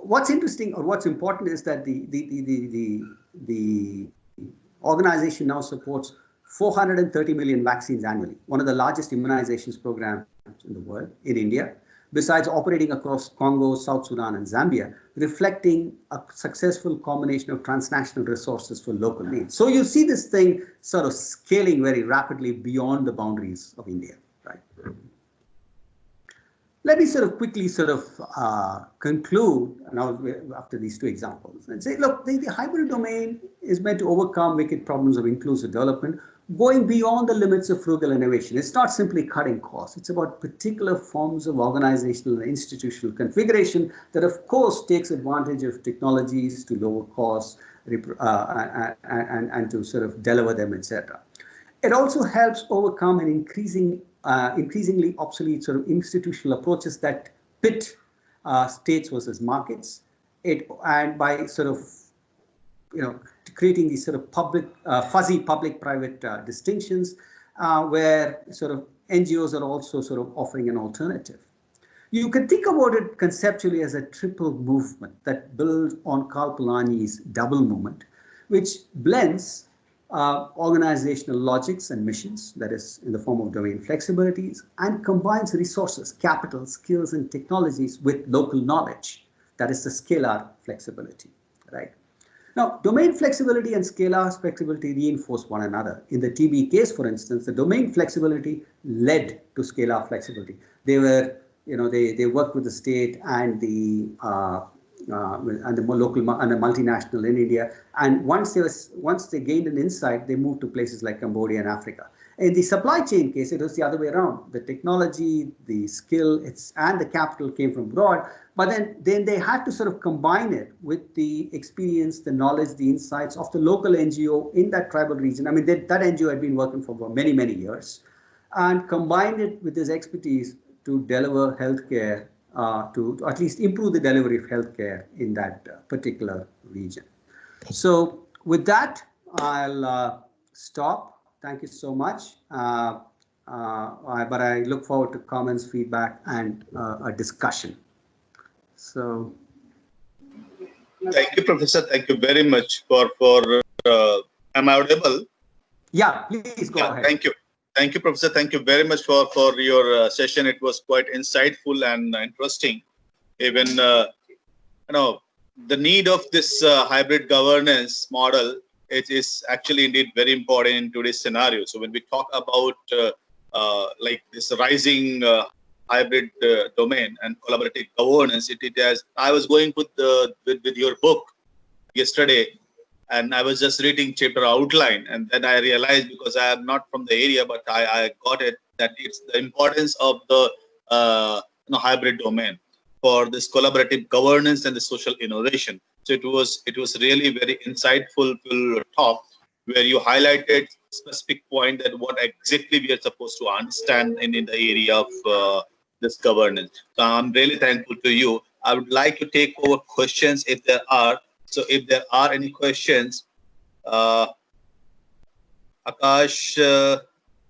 What's interesting or what's important is that the organization now supports 430 million vaccines annually, one of the largest immunizations programs in the world in India, besides operating across Congo, South Sudan, and Zambia, reflecting a successful combination of transnational resources for local needs. So you see this thing sort of scaling very rapidly beyond the boundaries of India, right? Let me sort of quickly conclude now after these two examples and say, look, the hybrid domain is meant to overcome wicked problems of inclusive development, going beyond the limits of frugal innovation. It's not simply cutting costs. It's about particular forms of organizational and institutional configuration that, of course, takes advantage of technologies to lower costs and to sort of deliver them, etc. It also helps overcome an increasingly obsolete sort of institutional approaches that pit states versus markets. And by sort of creating these sort of fuzzy public-private distinctions where sort of NGOs are also sort of offering an alternative. You can think about it conceptually as a triple movement that builds on Karl Polanyi's double movement, which blends organizational logics and missions, that is in the form of domain flexibilities, and combines resources, capital, skills, and technologies with local knowledge, that is the scalar flexibility, right? Now, domain flexibility and scalar flexibility reinforce one another. In the TB case, for instance, the domain flexibility led to scalar flexibility. They were, they worked with the state and the local and the multinational in India. And once they gained an insight, they moved to places like Cambodia and Africa. In the supply chain case, it was the other way around. The technology, the skill, and the capital came from abroad. But then they had to sort of combine it with the experience, the knowledge, the insights of the local NGO in that tribal region. I mean, that NGO had been working for many, many years, and combined it with this expertise to deliver healthcare, to at least improve the delivery of healthcare in that particular region. So with that, I'll stop. Thank you so much. But I look forward to comments, feedback, and a discussion. So, thank you, Professor. Thank you very much for am I audible? Yeah, please go ahead. Thank you, Professor. Thank you very much for your session. It was quite insightful and interesting. Even you know, the need of this hybrid governance model, it is actually indeed very important in today's scenario. So when we talk about like this rising hybrid domain and collaborative governance, it has. I was going with your book yesterday, and I was just reading chapter outline, and then I realized, because I am not from the area, but I got it, that it's the importance of the hybrid domain for this collaborative governance and the social innovation. So it was really very insightful talk, where you highlighted specific point that what exactly we are supposed to understand in the area of this governance. So I'm really thankful to you. I would like to take over questions if there are. So if there are any questions, uh, Akash,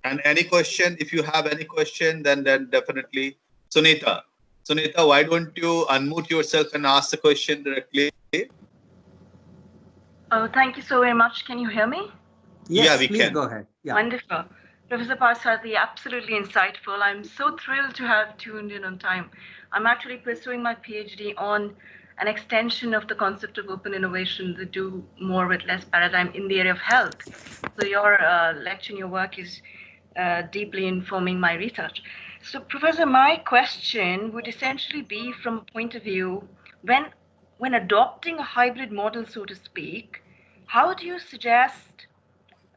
and any question, if you have any question, then definitely Sunita. Sunita, why don't you unmute yourself and ask the question directly? Oh, thank you so very much. Can you hear me? Yes, Yeah, we please can. go ahead. Yeah. Wonderful. Professor Parthasarathy, absolutely insightful. I'm so thrilled to have tuned in on time. I'm actually pursuing my PhD on an extension of the concept of open innovation, the do more with less paradigm in the area of health. So your lecture and your work is deeply informing my research. So, Professor, my question would essentially be from a point of view when adopting a hybrid model, so to speak, how do you suggest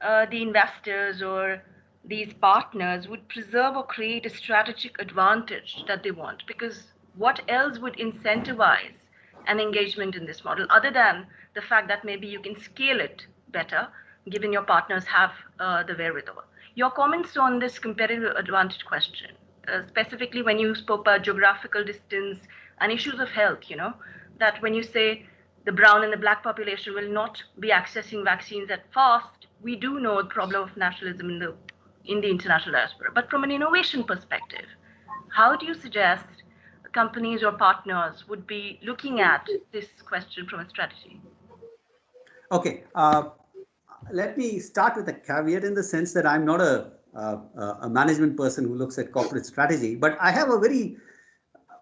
the investors or these partners would preserve or create a strategic advantage that they want? Because what else would incentivize an engagement in this model other than the fact that maybe you can scale it better given your partners have the wherewithal? Your comments on this competitive advantage question, specifically when you spoke about geographical distance and issues of health, that when you say the brown and the black population will not be accessing vaccines at fast, we do know the problem of nationalism in the international diaspora. But from an innovation perspective, how do you suggest companies or partners would be looking at this question from a strategy? Okay. Let me start with a caveat in the sense that I'm not a management person who looks at corporate strategy, but I have a very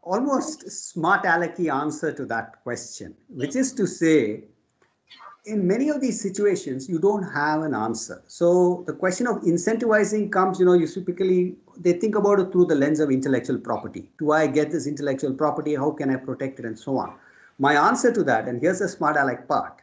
almost smart alecky answer to that question, which is to say, in many of these situations, you don't have an answer. So the question of incentivizing comes, you typically, they think about it through the lens of intellectual property. Do I get this intellectual property? How can I protect it? And so on. My answer to that, and here's the smart aleck part.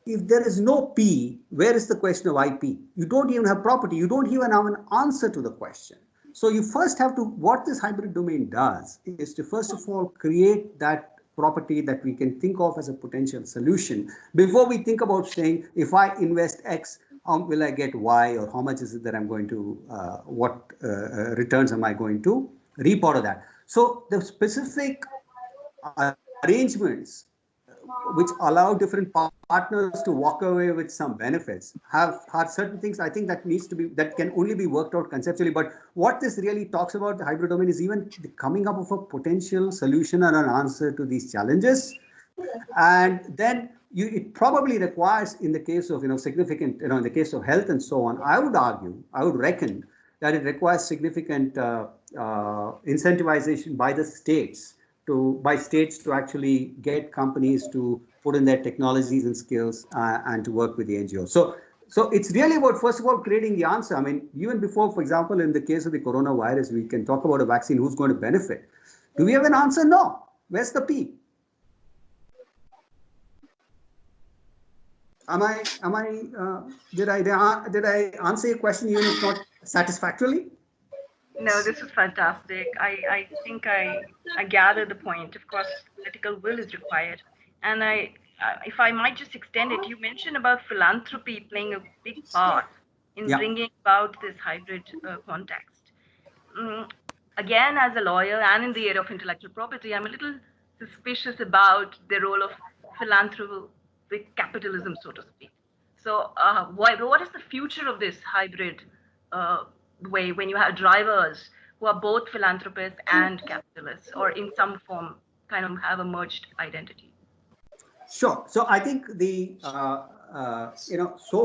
If there is no P, where is the question of IP? You don't even have property. You don't even have an answer to the question. So you first have to, what this hybrid domain does is to first of all create that property that we can think of as a potential solution before we think about saying, if I invest X, how will I get Y, or how much is it that I'm going to, what returns am I going to reap out of that? So the specific arrangements which allow different partners to walk away with some benefits have certain things I think that needs to be, that can only be worked out conceptually. But what this really talks about, the hybrid domain, is even the coming up of a potential solution and an answer to these challenges. And then it probably requires, in the case of significant, in the case of health and so on, I would reckon that it requires significant incentivization by the states to actually get companies to put in their technologies and skills and to work with the NGOs. So it's really about, first of all, creating the answer. I mean, even before, for example, in the case of the coronavirus, we can talk about a vaccine, who's going to benefit. Do we have an answer? No. Where's the P? Did I answer your question even if not satisfactorily? No, this is fantastic. I think I gather the point. Of course, political will is required. And if I might just extend it, you mentioned about philanthropy playing a big part in bringing about this hybrid context. Again, as a lawyer and in the area of intellectual property, I'm a little suspicious about the role of philanthropic capitalism, so to speak. So, what is the future of this hybrid way when you have drivers who are both philanthropists and capitalists, or in some form kind of have a merged identity? Sure. So I think so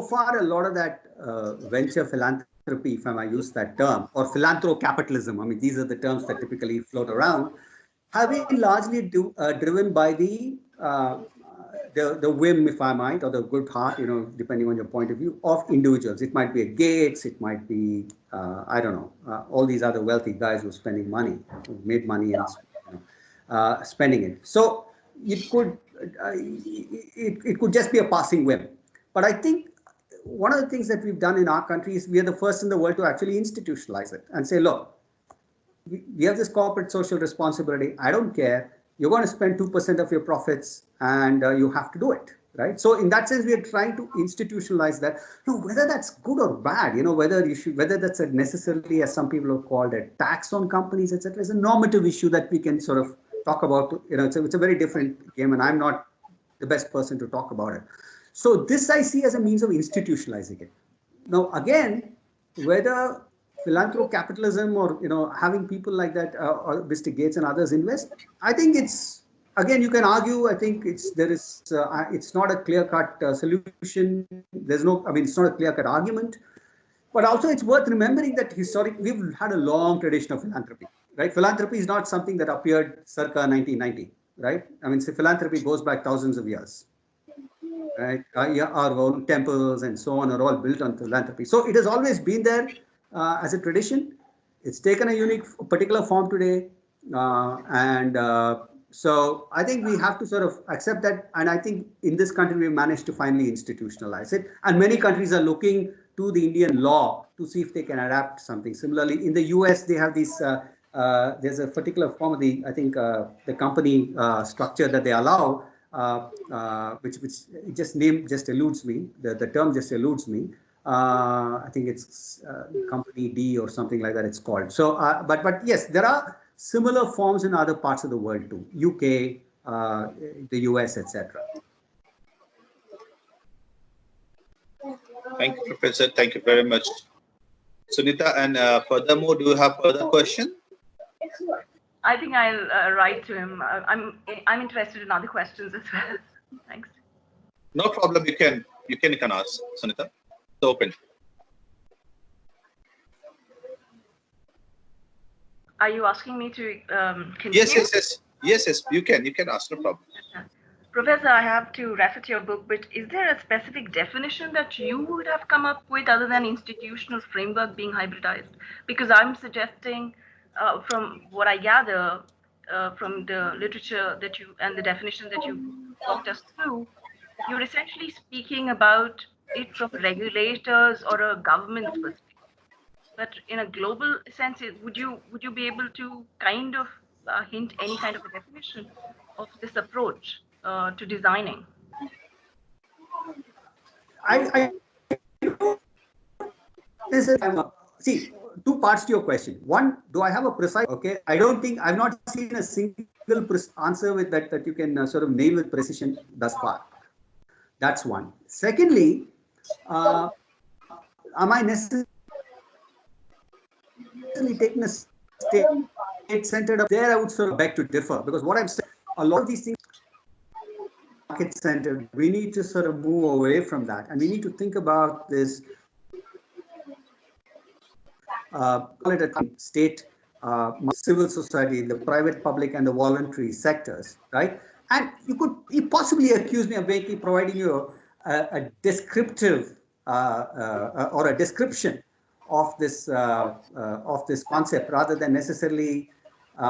far a lot of that venture philanthropy, if I might use that term, or philanthrocapitalism, I mean, these are the terms that typically float around, have been largely driven by the whim, if I might, or the good heart, depending on your point of view, of individuals. It might be a Gates, it might be, I don't know, all these other wealthy guys who are spending money, who made money and spending it. So it could just be a passing whim. But I think one of the things that we've done in our country is we are the first in the world to actually institutionalize it and say, look, we have this corporate social responsibility. I don't care. You're going to spend 2% of your profits and you have to do it. Right. So in that sense, we are trying to institutionalize that. Whether that's good or bad, whether that's necessarily, as some people have called it, tax on companies, etc., is a normative issue that we can sort of talk about. It's a very different game, and I'm not the best person to talk about it. So this I see as a means of institutionalizing it. Now, again, whether philanthrocapitalism or having people like that, or Mr. Gates and others invest, I think it's, again, you can argue. I think it's not a clear-cut solution. It's not a clear-cut argument. But also, it's worth remembering that historically we've had a long tradition of philanthropy. Right? Philanthropy is not something that appeared circa 1990. Right? Philanthropy goes back thousands of years. Right? Our own temples and so on are all built on philanthropy. So it has always been there as a tradition. It's taken a particular form today, so I think we have to sort of accept that. And I think in this country we managed to finally institutionalize it. And many countries are looking to the Indian law to see if they can adapt something. Similarly, in the US, they have these. There's a particular form of the company structure that they allow. Which just eludes me. The term just eludes me. I think it's Company D or something like that. It's called. So, but yes, there are similar forms in other parts of the world too. UK, the US, etc. Thank you, Professor. Thank you very much, Sunita. And furthermore, do you have further question? I think I'll write to him. I'm interested in other questions as well. Thanks. No problem. You can ask, Sunita. It's open. Are you asking me to continue? Yes. You can ask. No problem. Professor, I have to refer to your book, but is there a specific definition that you would have come up with other than institutional framework being hybridized? Because I'm suggesting, from what I gather from the literature that you and the definition that you walked us through, you're essentially speaking about it from regulators or a government's perspective. But in a global sense, would you be able to kind of hint any kind of a definition of this approach to designing? See, two parts to your question. One, do I have a precise? Okay, I've not seen a single answer with that you can sort of nail with precision thus far. That's one. Secondly, am I necessarily taking a state-centered up there? I would sort of beg to differ, because what I'm saying, a lot of these things are market-centered. We need to sort of move away from that, and we need to think about this. Call it a state, civil society, the private, public, and the voluntary sectors, right? And you possibly accuse me of providing you a descriptive or a description of this concept rather than necessarily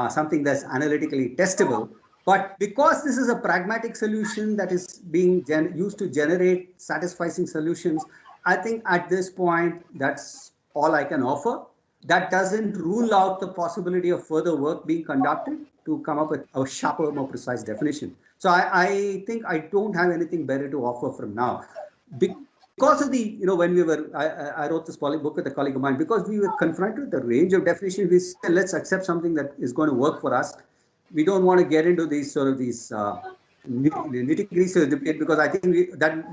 something that's analytically testable. But because this is a pragmatic solution that is being used to generate satisfying solutions, I think at this point that's all I can offer. That doesn't rule out the possibility of further work being conducted to come up with a sharper, more precise definition. So I think I don't have anything better to offer from now. Because of when I wrote this book with a colleague of mine, because we were confronted with a range of definitions, we said, let's accept something that is going to work for us. We don't want to get into these nitty-gritties of the debate, because I think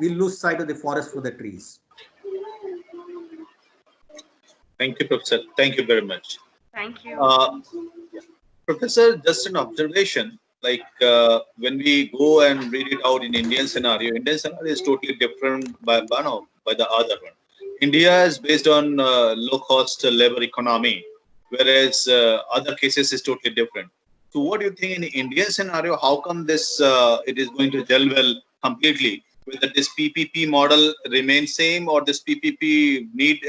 we lose sight of the forest for the trees. Thank you, Professor. Thank you very much. Thank you. Professor, just an observation, like when we go and read it out in Indian scenario is totally different by the other one. India is based on low-cost labor economy, whereas other cases is totally different. So what do you think in the Indian scenario? How come this it is going to gel well completely? Whether this PPP model remains same, or this PPP need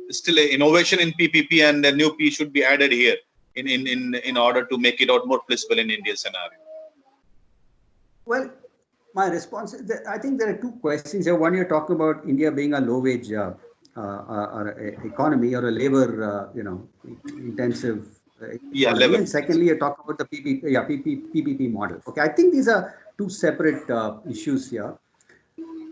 still a innovation in PPP, and a new P should be added here in order to make it out more flexible in Indian scenario? Well, my response is that I think there are two questions here. One, you're talking about India being a low-wage economy or a labor, intensive Yeah, economy, level. and secondly, you're talking about the PPP model. Okay, I think these are two separate issues here.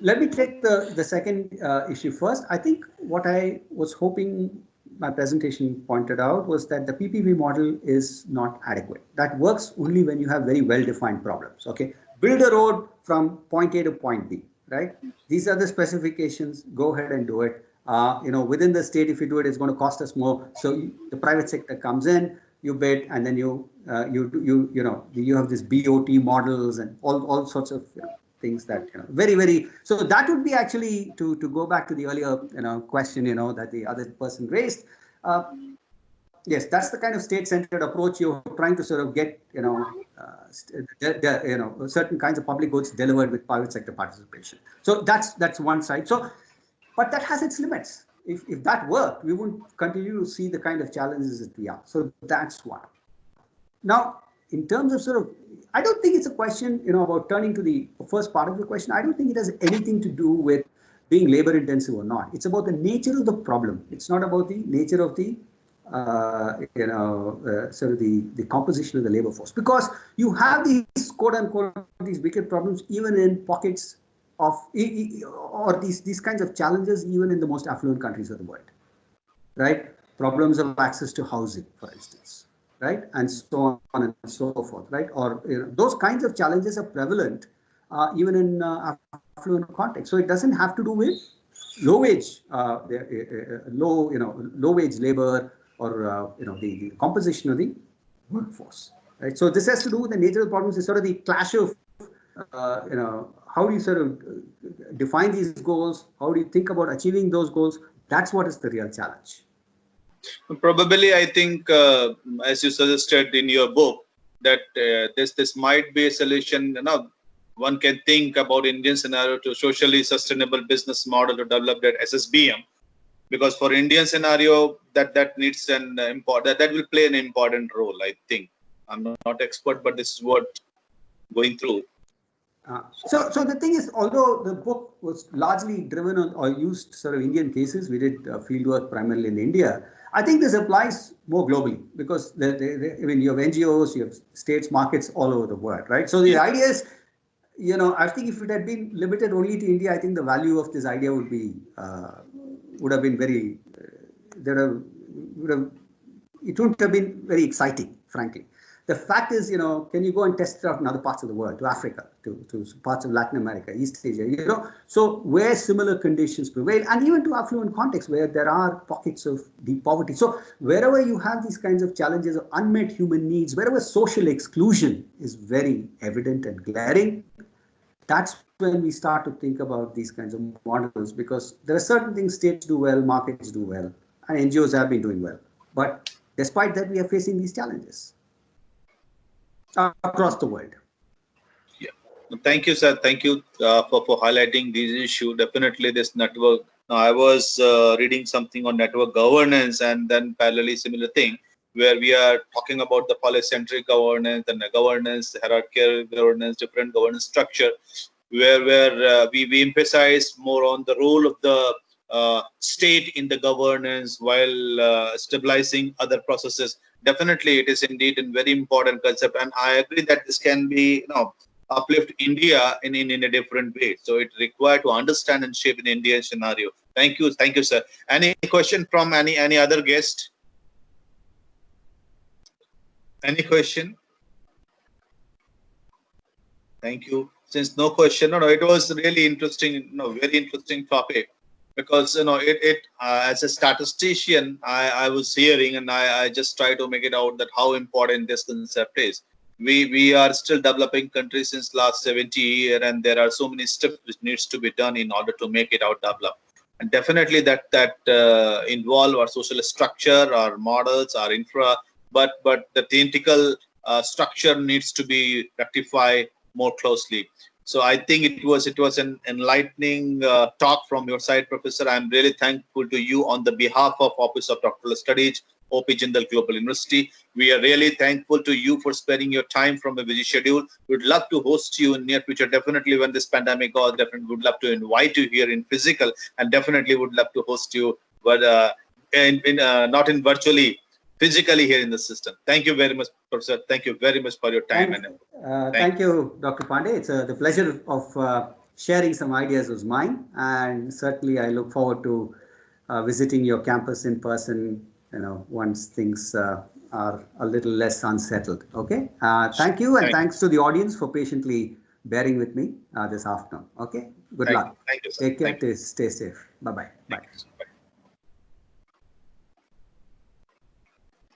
Let me take the second issue first. I think what I was hoping my presentation pointed out was that the PPP model is not adequate. That works only when you have very well-defined problems. Okay, build a road from point A to point B. Right? These are the specifications. Go ahead and do it. Within the state, if you do it, it's going to cost us more. So the private sector comes in, you bid, and then you have this BOT models and all sorts of things that very. So that would be actually to go back to the earlier question that the other person raised. Yes, that's the kind of state-centered approach you're trying to sort of get certain kinds of public goods delivered with private sector participation. So that's one side. So, but that has its limits. If that worked, we wouldn't continue to see the kind of challenges that we are. So that's one. Now, in terms of sort of, I don't think it's a question, about turning to the first part of the question. I don't think it has anything to do with being labor intensive or not. It's about the nature of the problem. It's not about the nature of the, sort of the composition of the labor force. Because you have these quote unquote, these wicked problems even in pockets of, or these kinds of challenges even in the most affluent countries of the world, right? Problems of access to housing, for instance. Right, and so on and so forth, right? Or those kinds of challenges are prevalent even in affluent context. So it doesn't have to do with low wage, low wage labor, or the composition of the workforce, right? So this has to do with the nature of the problems. It's sort of the clash of how do you sort of define these goals? How do you think about achieving those goals? That's what is the real challenge. Probably, I think, as you suggested in your book, that this might be a solution. One can think about Indian scenario to socially sustainable business model to develop that SSBM, because for Indian scenario that needs an that will play an important role. I think I'm not expert, but this is what going through. So the thing is, although the book was largely driven on or used sort of Indian cases, we did field work primarily in India. I think this applies more globally because I mean, you have NGOs, you have states, markets all over the world, right? So the idea is, I think if it had been limited only to India, I think the value of this idea would have been very, it wouldn't have been very exciting, frankly. The fact is, can you go and test it out in other parts of the world, to Africa, to parts of Latin America, East Asia, so where similar conditions prevail, and even to affluent contexts where there are pockets of deep poverty. So wherever you have these kinds of challenges of unmet human needs, wherever social exclusion is very evident and glaring, that's when we start to think about these kinds of models, because there are certain things states do well, markets do well, and NGOs have been doing well. But despite that, we are facing these challenges across the world. Yeah, thank you, sir. Thank you for highlighting this issue. Definitely, this network. Now, I was reading something on network governance, and then parallelly similar thing, where we are talking about the polycentric governance and the governance, hierarchical governance, different governance structure, where we emphasize more on the role of the state in the governance while stabilizing other processes. Definitely, it is indeed a very important concept, and I agree that this can be, uplift India in a different way. So it required to understand and shape an Indian scenario. Thank you, sir. Any question from any other guest? Any question? Thank you. Since no question, it was really interesting, very interesting topic. Because as a statistician, I was hearing, and I just try to make it out that how important this concept is. We are still developing country since last 70 years, and there are so many steps which needs to be done in order to make it out develop. And definitely that involve our social structure, our models, our infra, but the theoretical structure needs to be rectified more closely. So I think it was an enlightening talk from your side, Professor. I'm really thankful to you on the behalf of Office of Doctoral Studies, OP Jindal Global University. We are really thankful to you for sparing your time from a busy schedule. We'd love to host you in near future. Definitely when this pandemic goes, definitely would love to invite you here in physical, and definitely would love to host you, but not in virtually, physically here in the system. Thank you very much, Professor. Thank you very much for your time. Thank you, Dr. Pandey. It's the pleasure of sharing some ideas was mine, and certainly I look forward to visiting your campus in person, once things are a little less unsettled. Okay. Thank you, and thanks to the audience for patiently bearing with me this afternoon. Okay. Good luck. Thank you, sir. Take care. Stay safe. Bye-bye. Bye.